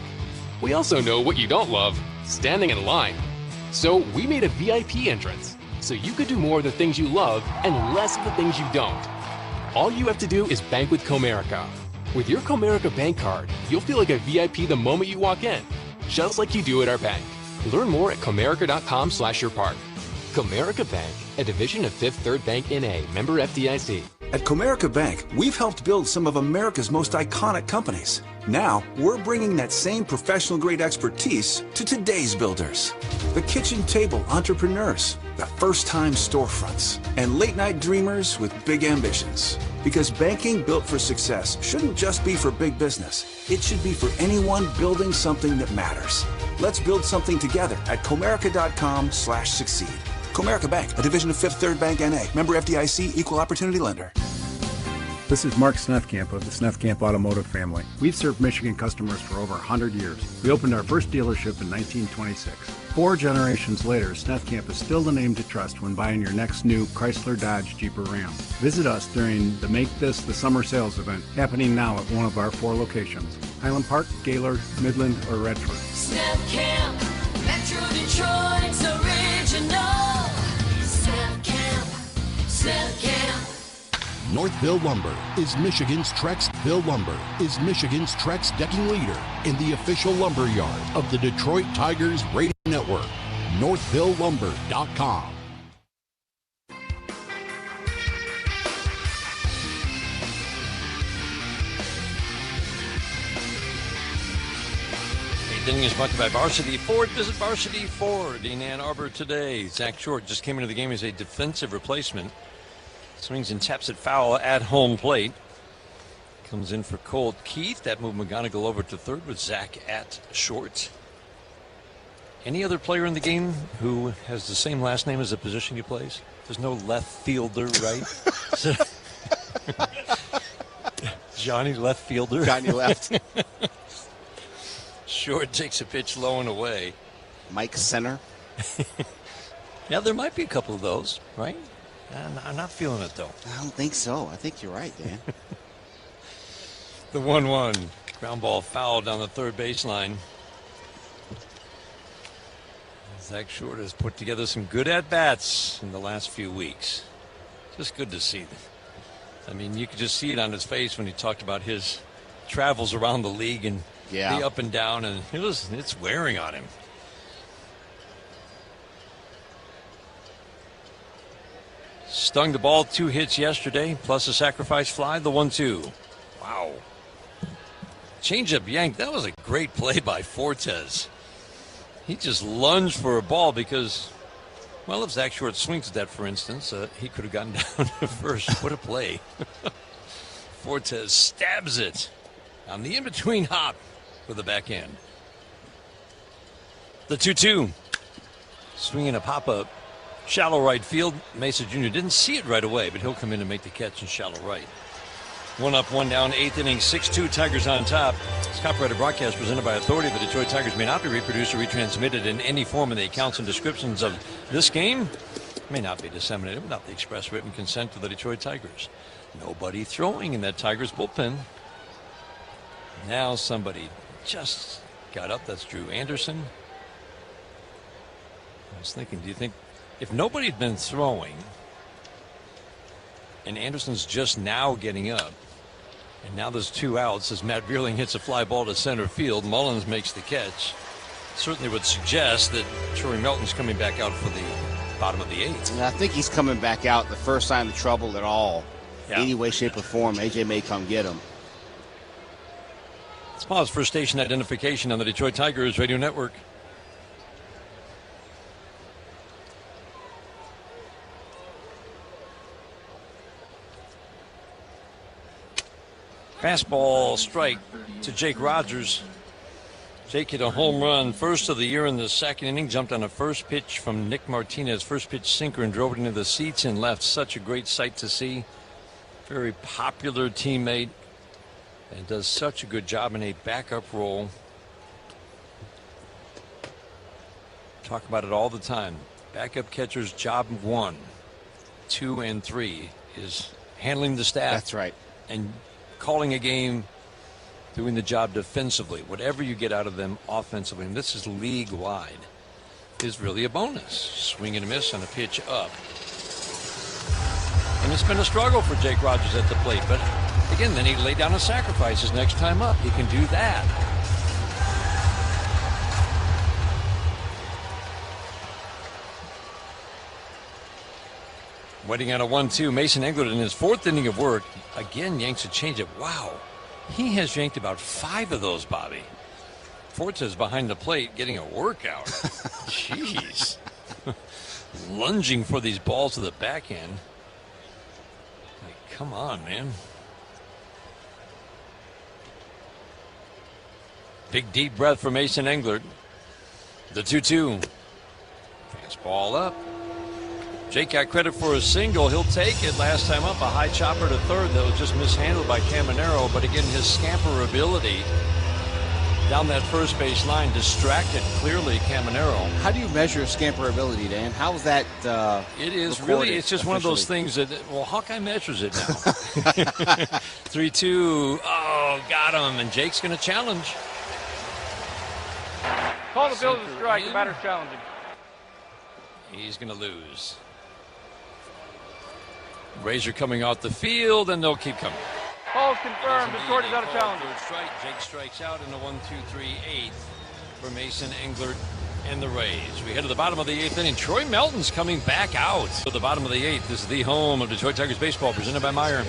We also know what you don't love, standing in line. So we made a VIP entrance, so you could do more of the things you love and less of the things you don't. All you have to do is bank with Comerica. With your Comerica bank card, you'll feel like a VIP the moment you walk in, just like you do at our bank. Learn more at comerica.com/yourpark. Comerica Bank, a division of Fifth Third Bank N.A., member FDIC. At Comerica Bank, we've helped build some of America's most iconic companies. Now, we're bringing that same professional-grade expertise to today's builders. The kitchen table entrepreneurs, the first-time storefronts, and late-night dreamers with big ambitions. Because banking built for success shouldn't just be for big business. It should be for anyone building something that matters. Let's build something together at Comerica.com/succeed. Comerica Bank, a division of Fifth Third Bank N.A., member FDIC, equal opportunity lender. This is Mark Snefkamp of the Snefkamp Automotive family. We've served Michigan customers for over 100 years. We opened our first dealership in 1926. 4 generations later, Snefkamp is still the name to trust when buying your next new Chrysler, Dodge, Jeep, or Ram. Visit us during the Make This the Summer Sales event happening now at one of our 4 locations: Highland Park, Gaylord, Midland, or Redford. Snefkamp, Metro Detroit's original. Snefkamp, Snefkamp. Northville Lumber is Michigan's Trex decking leader in the official lumber yard of the Detroit Tigers Radio Network. NorthvilleLumber.com. Eighth inning is brought to you by Varsity Ford. Visit Varsity Ford in Ann Arbor today. Zach Short just came into the game as a defensive replacement. Swings and taps it foul at home plate. Comes in for Colt Keith. That moved McGonigal over to third with Zach at short. Any other player in the game who has the same last name as the position he plays? There's no left fielder, right? Johnny left fielder. Johnny left. Short takes a pitch low and away. Mike center. Yeah, there might be a couple of those, right? I'm not feeling it, though. I don't think so. I think you're right, Dan. The 1-1. Ground ball foul down the third baseline. Zach Short has put together some good at-bats in the last few weeks. Just good to see. I mean, you could just see it on his face when he talked about his travels around the league and the up and down, and it's wearing on him. Stung the ball, 2 hits yesterday, plus a sacrifice fly, the 1-2. Wow. Changeup yank. That was a great play by Fortes. He just lunged for a ball because, well, if Zach Short swings at that, for instance, he could have gotten down to first. What a play. Fortes stabs it on the in-between hop with the backhand. The 2-2. Swinging a pop-up. Shallow right field. Mesa Jr. didn't see it right away, but he'll come in and make the catch in shallow right. 1 up, 1 down, 8th inning, 6-2, Tigers on top. This copyrighted broadcast presented by authority of the Detroit Tigers may not be reproduced or retransmitted in any form, and the accounts and descriptions of this game may not be disseminated without the express written consent of the Detroit Tigers. Nobody throwing in that Tigers bullpen. Now somebody just got up. That's Drew Anderson. I was thinking, do you think if nobody had been throwing and Anderson's just now getting up, and now there's 2 outs as Matt Vierling hits a fly ball to center field, Mullins makes the catch, certainly would suggest that Troy Melton's coming back out for the bottom of the 8th. And I think he's coming back out the first sign of trouble at all. Yeah. Any way, shape, or form, AJ may come get him. Let's pause for station identification on the Detroit Tigers Radio Network. Fastball strike to Jake Rogers. Jake hit a home run, first of the year in the second inning, jumped on a first pitch from Nick Martinez, first pitch sinker, and drove it into the seats and left. Such a great sight to see. Very popular teammate and does such a good job in a backup role. Talk about it all the time. Backup catcher's job 1, 2, and 3 is handling the staff. That's right. And calling a game, doing the job defensively. Whatever you get out of them offensively, and this is league-wide, is really a bonus. Swing and a miss on a pitch up. And it's been a struggle for Jake Rogers at the plate, but again, then he laid down a sacrifice his next time up. He can do that. Waiting on a 1-2. Mason Englert in his 4th inning of work again yanks a changeup. Wow. He has yanked about 5 of those, Bobby. Fortes behind the plate getting a workout. Jeez. Lunging for these balls to the back end. Like, come on, man. Big deep breath for Mason Englert. The 2-2. Fastball up. Jake got credit for a single. He'll take it. Last time up, a high chopper to third that was just mishandled by Caminero. But again, his scamper ability down that first base line distracted clearly Caminero. How do you measure scamper ability, Dan? How is that It is really, it's just one of those things that, well, Hawkeye measures it now. 3-2. Oh, got him. And Jake's going to challenge. Call the field a strike. The batter's challenging. He's going to lose. Razor coming off the field, and they'll keep coming. Call's confirmed. Detroit is out of challenge. Strike. Jake strikes out in the 1-2-3-8 for Mason Englert and the Rays. We head to the bottom of the 8th inning. Troy Melton's coming back out. To the bottom of the 8th. This is the home of Detroit Tigers baseball, presented by Meyer.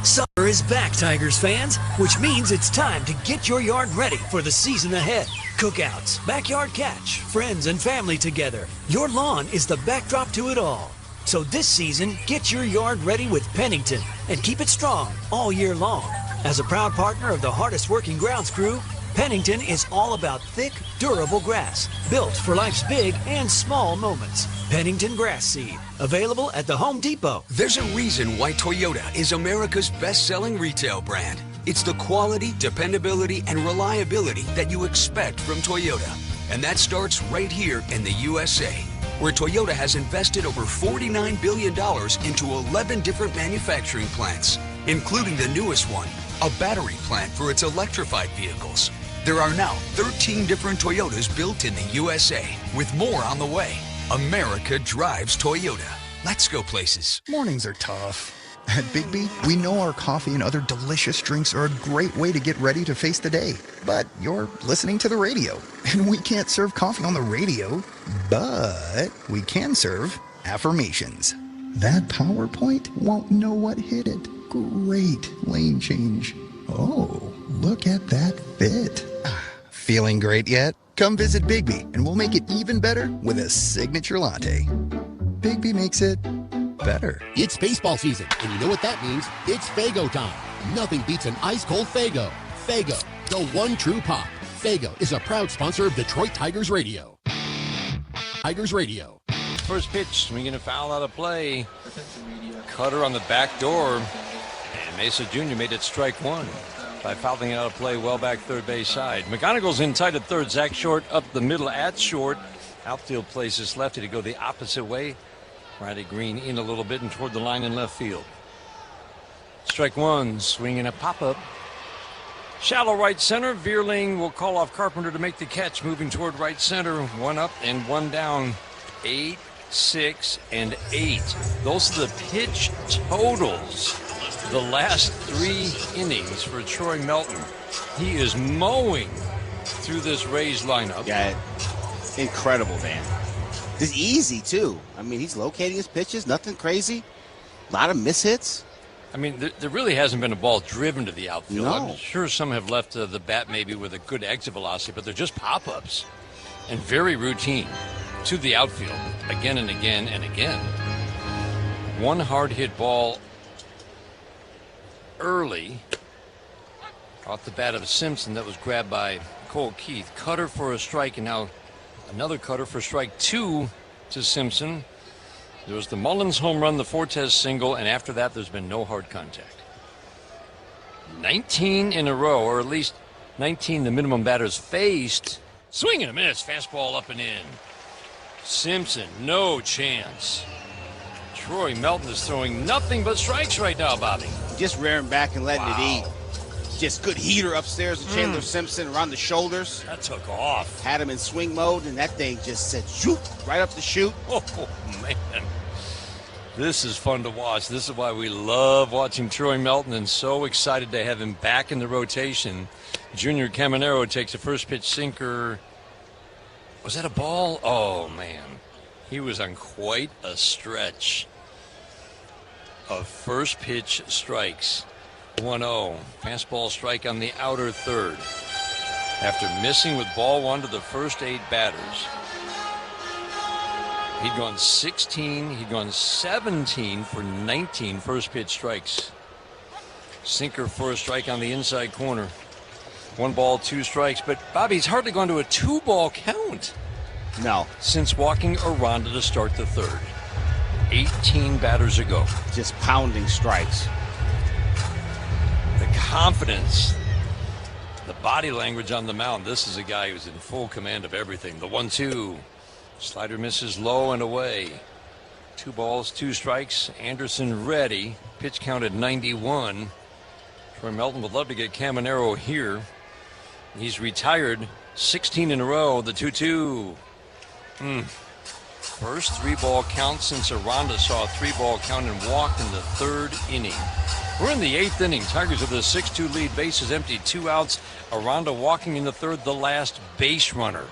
Summer is back, Tigers fans, which means it's time to get your yard ready for the season ahead. Cookouts, backyard catch, friends and family together. Your lawn is the backdrop to it all. So this season, get your yard ready with Pennington and keep it strong all year long. As a proud partner of the hardest working grounds crew, Pennington is all about thick, durable grass, built for life's big and small moments. Pennington Grass Seed, available at the Home Depot. There's a reason why Toyota is America's best-selling retail brand. It's the quality, dependability, and reliability that you expect from Toyota. And that starts right here in the USA, where Toyota has invested over $49 billion into 11 different manufacturing plants, including the newest one, a battery plant for its electrified vehicles. There are now 13 different Toyotas built in the USA, with more on the way. America drives Toyota. Let's go places. Mornings are tough. At Bigby, we know our coffee and other delicious drinks are a great way to get ready to face the day. But you're listening to the radio, and we can't serve coffee on the radio, but we can serve affirmations. That PowerPoint won't know what hit it. Great lane change. Oh, look at that fit. Feeling great yet? Come visit Bigby, and we'll make it even better with a signature latte. Bigby makes it better. It's baseball season, and you know what that means. It's Faygo time. Nothing beats an ice-cold Faygo. Faygo, the one true pop. Faygo is a proud sponsor of Detroit Tigers Radio. Tigers Radio. First pitch, swinging a foul out of play. Cutter on the back door. And Mesa Jr. made it strike one by fouling it out of play well back third base side. McGonigal's in tight at third. Zach Short up the middle at short. Outfield places lefty to go the opposite way. Riley Green in a little bit and toward the line in left field. Strike one, swinging a pop-up. Shallow right center. Vierling will call off Carpenter to make the catch, moving toward right center. One up and one down. 8, 6, and 8. Those are the pitch totals the last 3 innings for Troy Melton. He is mowing through this Rays lineup. Yeah, incredible, man. It's easy, too. I mean, he's locating his pitches, nothing crazy. A lot of mishits. I mean, there really hasn't been a ball driven to the outfield. No. I'm sure some have left the bat maybe with a good exit velocity, but they're just pop-ups and very routine to the outfield again and again and again. One hard hit ball early off the bat of Simpson that was grabbed by Cole Keith. Cutter for a strike, and now another cutter for strike 2 to Simpson. There was the Mullins home run, the Fortes single, and after that there's been no hard contact. 19 in a row, or at least 19 the minimum batters faced. Swing and a miss, fastball up and in. Simpson, no chance. Troy Melton is throwing nothing but strikes right now, Bobby. Just rearing back and letting it eat. Just good heater upstairs with Chandler Simpson around the shoulders. That took off. Had him in swing mode, and that thing just said, shoot, right up the chute. Oh, man. This is fun to watch. This is why we love watching Troy Melton, and so excited to have him back in the rotation. Junior Caminero takes a first pitch sinker. Was that a ball? Oh, man. He was on quite a stretch of first pitch strikes. 1-0. Fastball strike on the outer third. After missing with ball one to the first 8 batters. He'd gone 16, he'd gone 17 for 19 first pitch strikes. Sinker for a strike on the inside corner. 1 ball, 2 strikes. But Bobby's hardly gone to a 2-ball count. No. Since walking Aranda to start the third. 18 batters ago. Just pounding strikes. The confidence, the body language on the mound. This is a guy who's in full command of everything. The 1-2. Slider misses low and away. 2 balls, 2 strikes. Anderson ready. Pitch count at 91. Troy Melton would love to get Caminero here. He's retired 16 in a row. The 2-2. First 3-ball count since Aranda saw a 3-ball count and walked in the 3rd inning. We're in the 8th inning. Tigers with a 6-2 lead. Bases empty. 2 outs. Aranda walking in the 3rd, the last base runner.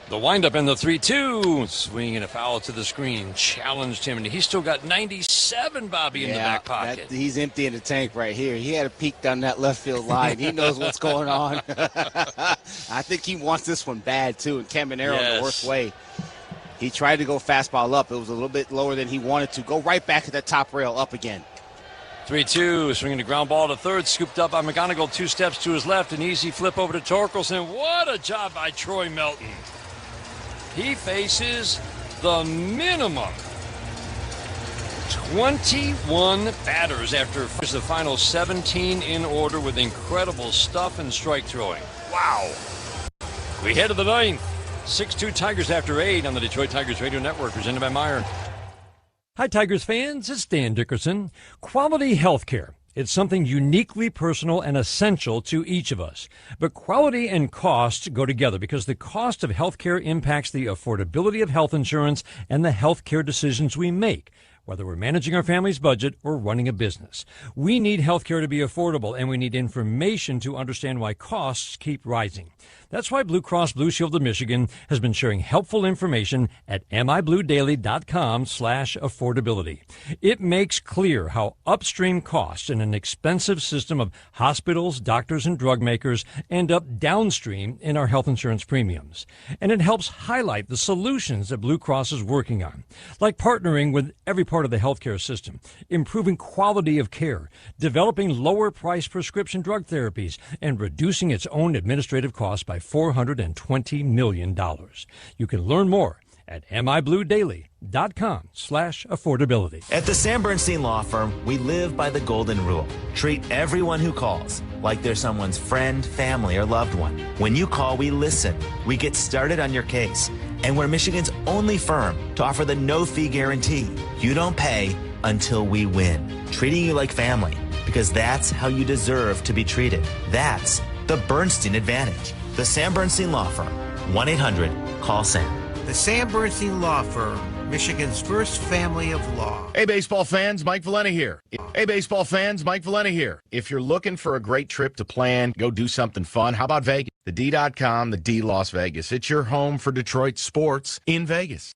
The windup in the 3-2. Swing and a foul to the screen. Challenged him, and he's still got 97, Bobby, in the back pocket. He's emptying the tank right here. He had a peek down that left field line. He knows what's going on. I think he wants this one bad, too, and Caminero in the worst way. He tried to go fastball up. It was a little bit lower than he wanted to. Go right back at the top rail, up again. 3-2, swinging the ground ball to third, scooped up by McGonigal, 2 steps to his left, an easy flip over to Torkelson. What a job by Troy Melton. He faces the minimum 21 batters after the final 17 in order with incredible stuff and strike throwing. Wow. We head to the 9th. 6-2 Tigers after 8 on the Detroit Tigers Radio Network, presented by Meyer. Hi, Tigers fans. It's Dan Dickerson. Quality health care. It's something uniquely personal and essential to each of us. But quality and cost go together because the cost of health care impacts the affordability of health insurance and the health care decisions we make, whether we're managing our family's budget or running a business. We need health care to be affordable, and we need information to understand why costs keep rising. That's why Blue Cross Blue Shield of Michigan has been sharing helpful information at mibluedaily.com/affordability. It makes clear how upstream costs in an expensive system of hospitals, doctors, and drug makers end up downstream in our health insurance premiums. And it helps highlight the solutions that Blue Cross is working on, like partnering with every part of the healthcare system, improving quality of care, developing lower-priced prescription drug therapies, and reducing its own administrative costs by $420 million. You can learn more at mibluedaily.com/affordability. At the Sam Bernstein Law Firm, we live by the golden rule. Treat everyone who calls like they're someone's friend, family, or loved one. When you call, we listen. We get started on your case. And we're Michigan's only firm to offer the no-fee guarantee. You don't pay until we win. Treating you like family, because that's how you deserve to be treated. That's the Bernstein Advantage. The Sam Bernstein Law Firm. 1-800-CALL-SAM. The Sam Bernstein Law Firm, Michigan's first family of law. Hey, baseball fans, Mike Valeni here. If you're looking for a great trip to plan, go do something fun, how about Vegas? The D.com, the D Las Vegas. It's your home for Detroit sports in Vegas.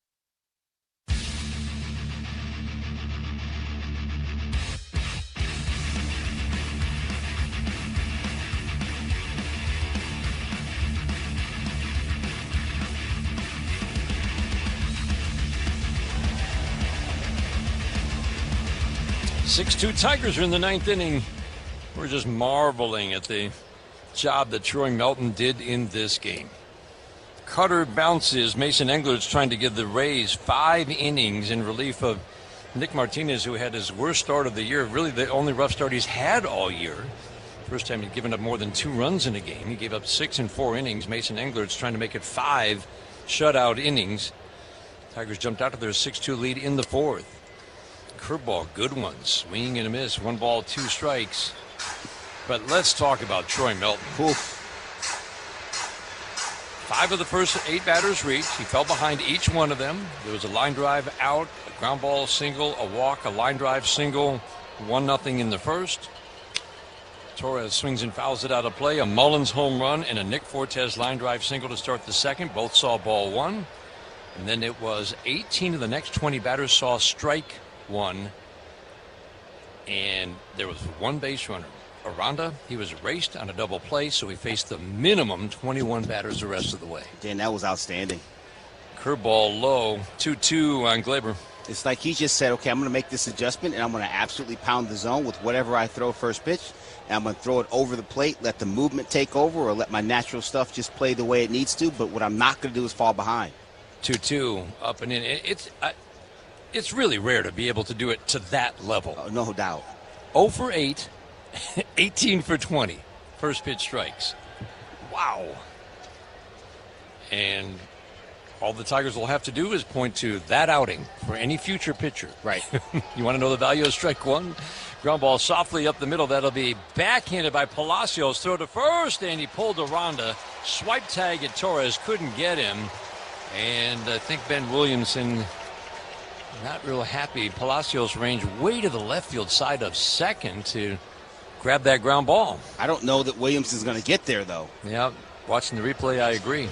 Six-2 Tigers are in the 9th inning. We're just marveling at the job that Troy Melton did in this game. Cutter bounces. Mason Englert's trying to give the Rays 5 innings in relief of Nick Martinez, who had his worst start of the year, really the only rough start he's had all year. First time he'd given up more than 2 runs in a game. He gave up 6 in 4 innings. Mason Englert's trying to make it 5 shutout innings. Tigers jumped out to their 6-2 lead in the 4th. Curveball, good one. Swing and a miss. 1 ball, 2 strikes. But let's talk about Troy Melton. Oof. 5 of the first 8 batters reached. He fell behind each one of them. There was a line drive out, a ground ball single, a walk, a line drive single. 1-0 in the first. Torres swings and fouls it out of play. A Mullins home run and a Nick Fortes line drive single to start the second. Both saw ball 1. And then it was 18 of the next 20 batters saw strike 1 and there was one base runner. Aranda, he was erased on a double play, so he faced the minimum 21 batters the rest of the way. Dan, that was outstanding. Curveball low, 2-2 on Glaber. It's like he just said, okay, I'm going to make this adjustment, and I'm going to absolutely pound the zone with whatever I throw first pitch. And I'm going to throw it over the plate, let the movement take over, or let my natural stuff just play the way it needs to. But what I'm not going to do is fall behind. 2-2, up and in. It's really rare to be able to do it to that level. Oh, no doubt. 0 for 8, 18 for 20. First pitch strikes. Wow. And all the Tigers will have to do is point to that outing for any future pitcher. Right. You want to know the value of strike one? Ground ball softly up the middle. That'll be backhanded by Palacios. Throw to first, and he pulled Aranda. Swipe tag at Torres. Couldn't get him. And I think Ben Williamson not real happy. Palacios ranged way to the left field side of second to grab that ground ball. I don't know that Williamson's going to get there, though. Yeah, watching the replay, I agree.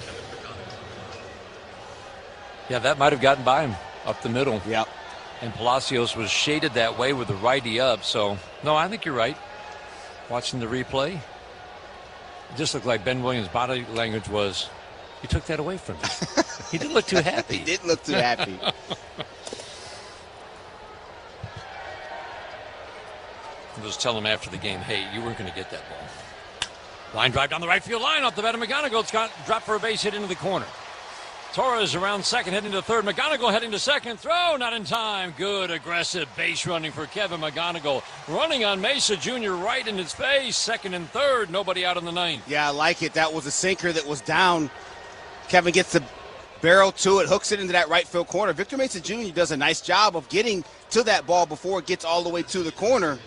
Yeah, that might have gotten by him up the middle. Yeah. And Palacios was shaded that way with the righty up. So, no, I think you're right. Watching the replay, it just looked like Ben Williams' body language was, you took that away from me. He didn't look too happy. He didn't look too happy. I was telling him after the game, hey, you weren't going to get that ball. Line drive down the right field line off the bat of McGonigal. It's got dropped for a base hit into the corner. Torres around second, heading to third. McGonigal heading to second. Throw, not in time. Good aggressive base running for Kevin McGonigal. Running on Mesa Jr. right in his face. Second and third. Nobody out in the ninth. Yeah, I like it. That was a sinker that was down. Kevin gets the barrel to it, hooks it into that right field corner. Victor Mesa Jr. does a nice job of getting to that ball before it gets all the way to the corner.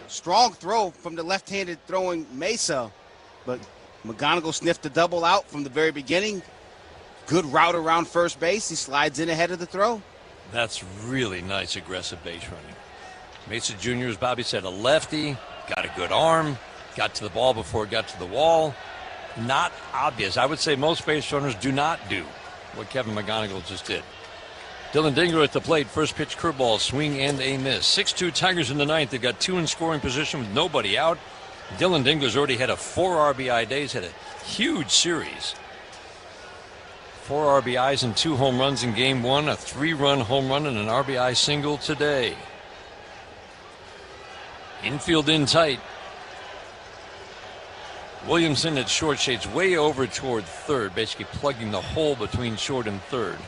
Strong throw from the left-handed throwing Mesa, but McGonigal sniffed the double out from the very beginning. Good route around first base. He slides in ahead of the throw. That's really nice aggressive base running. Mesa Jr., as Bobby said, a lefty, got a good arm, got to the ball before it got to the wall. Not obvious. I would say most base runners do not do what Kevin McGonigal just did. Dylan Dingler at the plate. First pitch curveball, swing and a miss. 6-2 Tigers in the ninth. They've got two in scoring position with nobody out. Dylan Dingler's already had a 4 RBI day. He's had a huge series. 4 RBIs and 2 home runs in game one, a 3-run home run and an RBI single today. Infield in tight. Williamson at short, shades way over toward third, basically plugging the hole between short and third.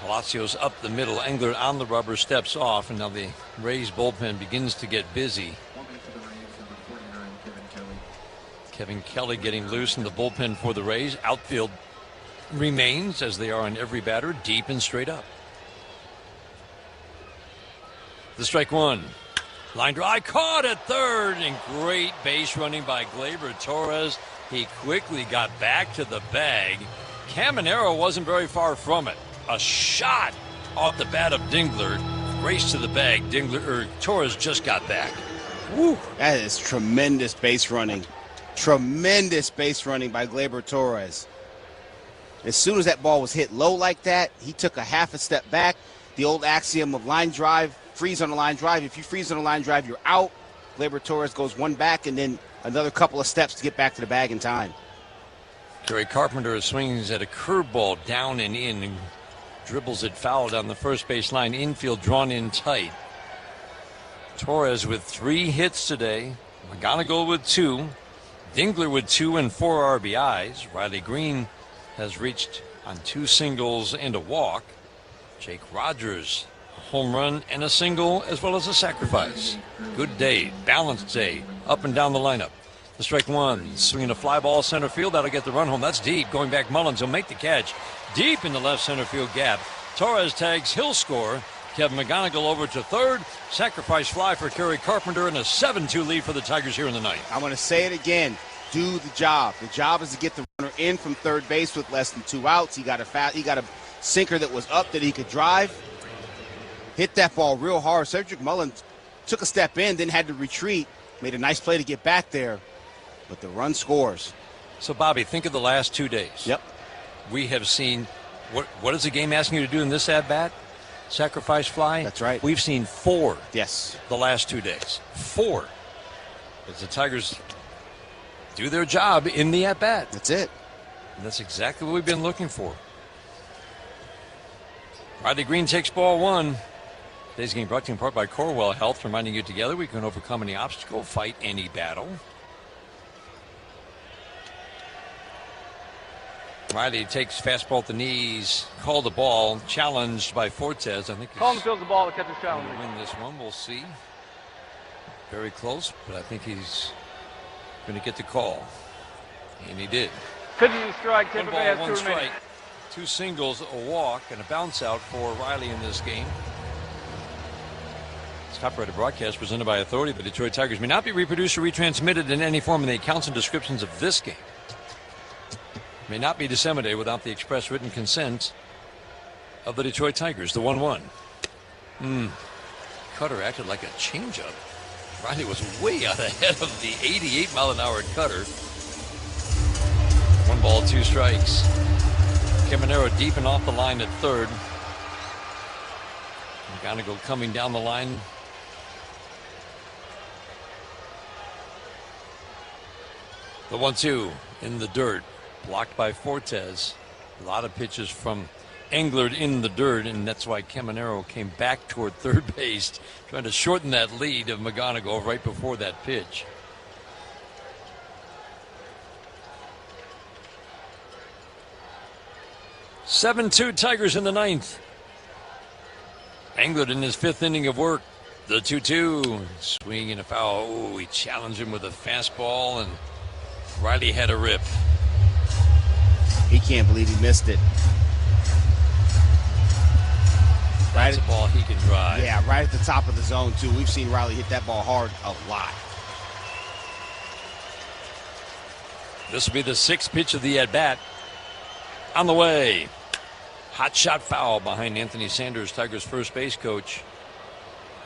Palacios up the middle. Engler on the rubber, steps off, and now the Rays bullpen begins to get busy. Kevin Kelly getting loose in the bullpen for the Rays. Outfield remains, as they are on every batter, deep and straight up. The strike one. Line drive caught at third, and great base running by Gleyber Torres. He quickly got back to the bag. Caminero wasn't very far from it. A shot off the bat of Dingler. Race to the bag. Torres just got back. Woo. That is tremendous base running. Tremendous base running by Gleyber Torres. As soon as that ball was hit low like that, he took a half a step back. The old axiom of line drive, freeze on a line drive. If you freeze on a line drive, you're out. Gleyber Torres goes one back and then another couple of steps to get back to the bag in time. Gary Carpenter swings at a curveball down and in and dribbles it foul down the first base line. Infield drawn in tight. Torres with 3 hits today. McGonigal with 2. Dingler with 2 and 4 RBIs. Riley Green has reached on 2 singles and a walk. Jake Rogers, a home run and a single, as well as a sacrifice. Good day, balanced day, up and down the lineup. The strike one, swinging a fly ball center field. That'll get the run home. That's deep. Going back, Mullins will make the catch. Deep in the left center field gap. Torres tags, he'll score. Kevin McGonigal over to third. Sacrifice fly for Kerry Carpenter and a 7-2 lead for the Tigers here in the ninth. I'm going to say it again. Do the job. The job is to get the runner in from third base with less than 2 outs. He got a sinker that was up that he could drive. Hit that ball real hard. Cedric Mullins took a step in, then had to retreat. Made a nice play to get back there. But the run scores. So, Bobby, think of the last 2 days. Yep. We have seen, what is the game asking you to do in this at-bat? sacrifice fly. That's right. We've seen 4. Yes. The last 2 days. 4. As the Tigers do their job in the at-bat. That's it. And that's exactly what we've been looking for. Riley Green takes ball 1. Today's game brought to you in part by Corewell Health, reminding you together we can overcome any obstacle, fight any battle. Riley takes fastball at the knees, called the ball, challenged by Fortes. I think he's Colin fields the ball, the catcher's challenging. going to win this one. We'll see. Very close, but I think he's going to get the call. And he did. Pitching to strike. One Tampa ball, Bay has 1 2 strike. remaining. 2 singles, a walk, and a bounce out for Riley in this game. This copyrighted broadcast presented by authority of the Detroit Tigers may not be reproduced or retransmitted in any form in the accounts and descriptions of this game. May not be disseminated without the express written consent of the Detroit Tigers. The 1-1. Cutter acted like a changeup. Riley was way out ahead of the 88-mile-an-hour cutter. 1 ball, 2 strikes. Caminero deep and off the line at third. McGonigal coming down the line. The 1-2 in the dirt. Blocked by Fortes. A lot of pitches from Englert in the dirt, and that's why Caminero came back toward third base, trying to shorten that lead of McGonigal right before that pitch. (7-2) Tigers in the 9th. Englert in his 5th inning of work. The 2-2. Swing and a foul. Oh, he challenged him with a fastball, and Riley had a rip. He can't believe he missed it. That's a ball he can drive. Yeah, right at the top of the zone, too. We've seen Riley hit that ball hard a lot. This will be the 6th pitch of the at-bat. On the way. Hot shot foul behind Anthony Sanders, Tigers' first base coach.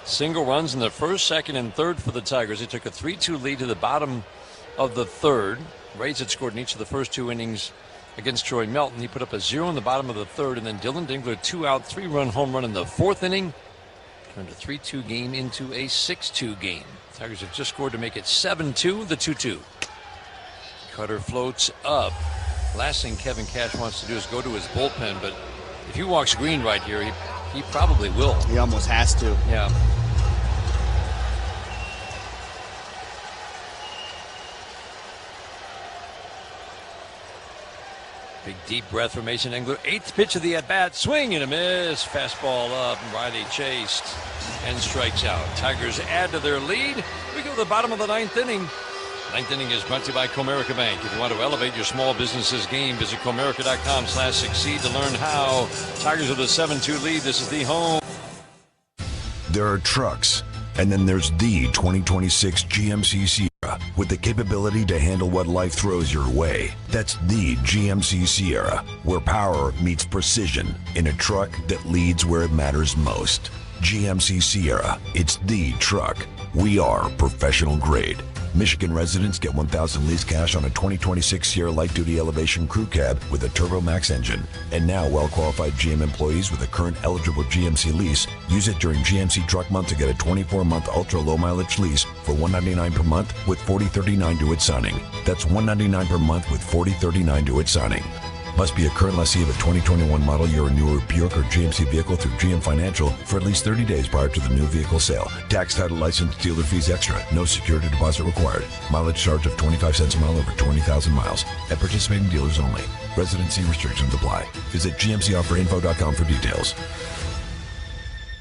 Single runs in the 1st, 2nd, and 3rd for the Tigers. They took a 3-2 lead to the bottom of the 3rd. Rays had scored in each of the first 2 innings against Troy Melton. He put up a 0 in the bottom of the 3rd, and then Dylan Dingler 2-out, 3-run home run in the 4th inning. Turned a 3-2 game into a 6-2 game. Tigers have just scored to make it 7-2, the 2-2. Cutter floats up. Last thing Kevin Cash wants to do is go to his bullpen, but if he walks green right here, he probably will. He almost has to. Yeah. Big deep breath from Mason Englert. 8th pitch of the at-bat. Swing and a miss. Fastball up. And Riley chased and strikes out. Tigers add to their lead. We go to the bottom of the 9th inning. 9th inning is brought to you by Comerica Bank. If you want to elevate your small business's game, visit Comerica.com/succeed to learn how. Tigers with a 7-2 lead. This is the home. There are trucks, and then there's the 2026 GMC Sierra with the capability to handle what life throws your way. That's the GMC Sierra, where power meets precision in a truck that leads where it matters most. GMC Sierra, it's the truck. We are professional grade. Michigan residents get $1,000 lease cash on a 2026 Sierra Light Duty Elevation Crew Cab with a Turbo Max engine. And now well-qualified GM employees with a current eligible GMC lease use it during GMC Truck Month to get a 24-month ultra-low mileage lease for $199 per month with $40.39 due at signing. That's $199 per month with $40.39 due at signing. Must be a current lessee of a 2021 model year or newer Buick or GMC vehicle through GM Financial for at least 30 days prior to the new vehicle sale. Tax, title, license, dealer fees extra. No security deposit required. Mileage charge of 25 cents a mile over 20,000 miles. At participating dealers only. Residency restrictions apply. Visit gmcofferinfo.com for details.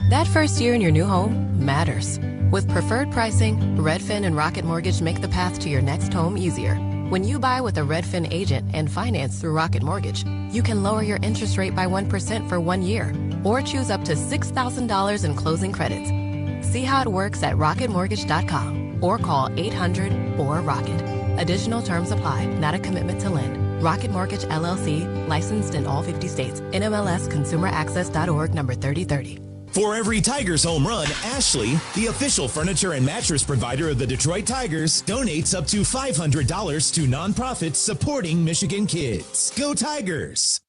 That first year in your new home matters. With preferred pricing, Redfin and Rocket Mortgage make the path to your next home easier. When you buy with a Redfin agent and finance through Rocket Mortgage, you can lower your interest rate by 1% for 1 year or choose up to $6,000 in closing credits. See how it works at rocketmortgage.com or call 800-4ROCKET. Additional terms apply, not a commitment to lend. Rocket Mortgage, LLC, licensed in all 50 states. NMLS ConsumerAccess.org number 3030. For every Tigers home run, Ashley, the official furniture and mattress provider of the Detroit Tigers, donates up to $500 to nonprofits supporting Michigan kids. Go Tigers!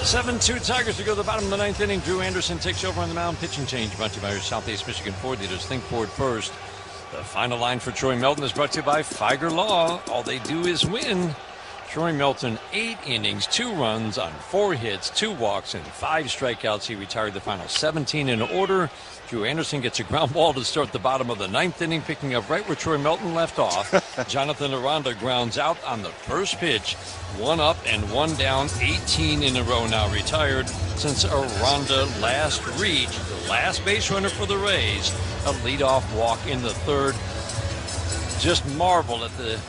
7-2 Tigers to go to the bottom of the ninth inning. Drew Anderson takes over on the mound. Pitch and change brought to you by your Southeast Michigan Ford leaders. Think Ford first. The final line for Troy Melton is brought to you by Figer Law. All they do is win. Troy Melton, 8 innings, 2 runs on 4 hits, 2 walks, and 5 strikeouts. He retired the final 17 in order. Drew Anderson gets a ground ball to start the bottom of the ninth inning, picking up right where Troy Melton left off. Jonathan Aranda grounds out on the first pitch. 1 up and 1 down, 18 in a row now retired since Aranda last reached the last base runner for the Rays. A leadoff walk in the third. Just marvel at the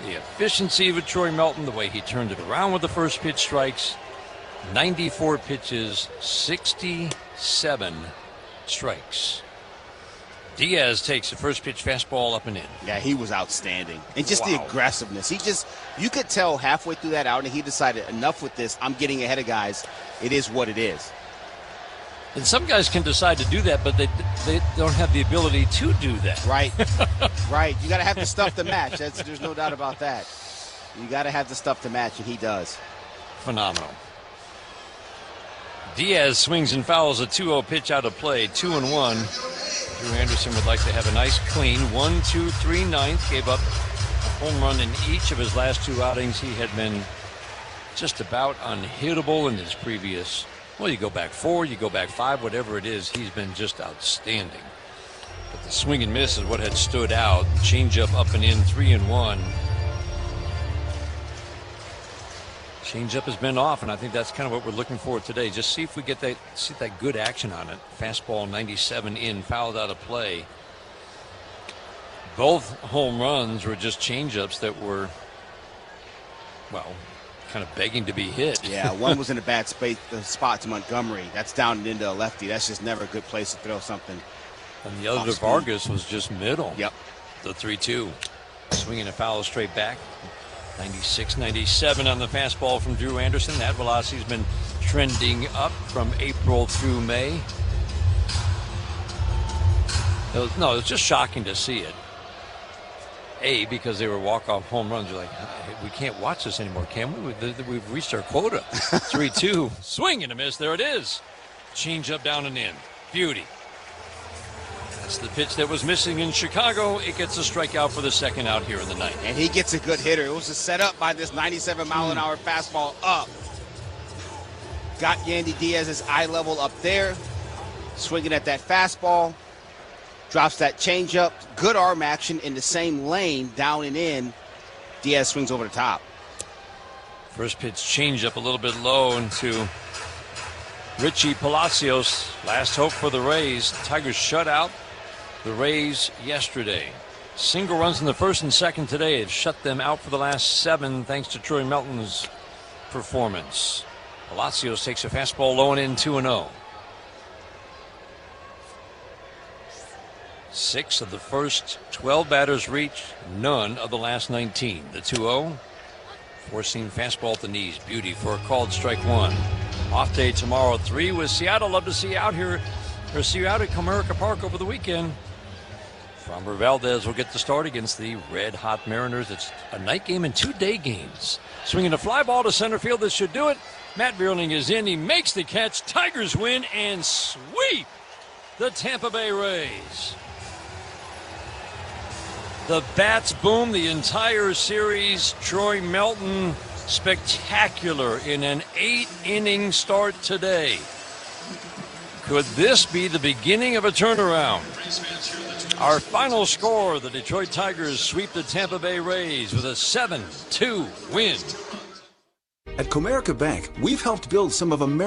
efficiency of Troy Melton, the way he turned it around with the first pitch strikes. 94 pitches, 67 strikes. Diaz takes the first pitch fastball up and in. Yeah, he was outstanding. And just the aggressiveness. You could tell halfway through that outing, he decided, enough with this. I'm getting ahead of guys. It is what it is. And some guys can decide to do that, but they don't have the ability to do that. Right. Right. You got to have the stuff to match. There's no doubt about that. You got to have the stuff to match, and he does. Phenomenal. Diaz swings and fouls a 2-0 pitch out of play, 2-1. Drew Anderson would like to have a nice clean 1-2-3 ninth. Gave up a home run in each of his last 2 outings. He had been just about unhittable in his previous. Well, you go back 4, you go back 5, whatever it is, he's been just outstanding. But the swing and miss is what had stood out. Changeup up and in, 3-1. Changeup has been off, and I think that's kind of what we're looking for today. Just see if we get that good action on it. Fastball 97 in, fouled out of play. Both home runs were just changeups that were, well, kind of begging to be hit. Yeah, one was in a bad spot to Montgomery. That's down and into a lefty. That's just never a good place to throw something. And the other to Vargas was just middle. Yep. The 3-2. Swinging a foul straight back. 96, 97 on the fastball from Drew Anderson. That velocity's been trending up from April through May. No, it's just shocking to see it. Because they were walk-off home runs. You're like, we can't watch this anymore, can we? We've reached our quota. 3-2. Swing and a miss. There it is. Change up, down and in. Beauty. That's the pitch that was missing in Chicago. It gets a strikeout for the second out here in the ninth. And he gets a good hitter. It was a set up by this 97-mile-an-hour fastball up. Got Yandy Diaz's eye level up there. Swinging at that fastball. Drops that changeup. Good arm action in the same lane, down and in. Diaz swings over the top. First pitch changeup a little bit low into Richie Palacios. Last hope for the Rays. Tigers shut out the Rays yesterday. Single runs in the first and second today. It shut them out for the last 7 thanks to Troy Melton's performance. Palacios takes a fastball low and in, 2-0. 6 of the first 12 batters reached, none of the last 19. The 2-0, four-seam fastball at the knees. Beauty for a called strike 1. Off day tomorrow, 3 with Seattle. Love to see you out here, or see you out at Comerica Park over the weekend. Framber Valdez will get the start against the red-hot Mariners. It's a night game and 2 day games. Swinging a fly ball to center field. This should do it. Matt Vierling is in. He makes the catch. Tigers win and sweep the Tampa Bay Rays. The bats boom the entire series. Troy Melton spectacular in an 8-inning start today. Could this be the beginning of a turnaround? Our final score, the Detroit Tigers sweep the Tampa Bay Rays with a 7-2 win. At Comerica Bank, we've helped build some of America's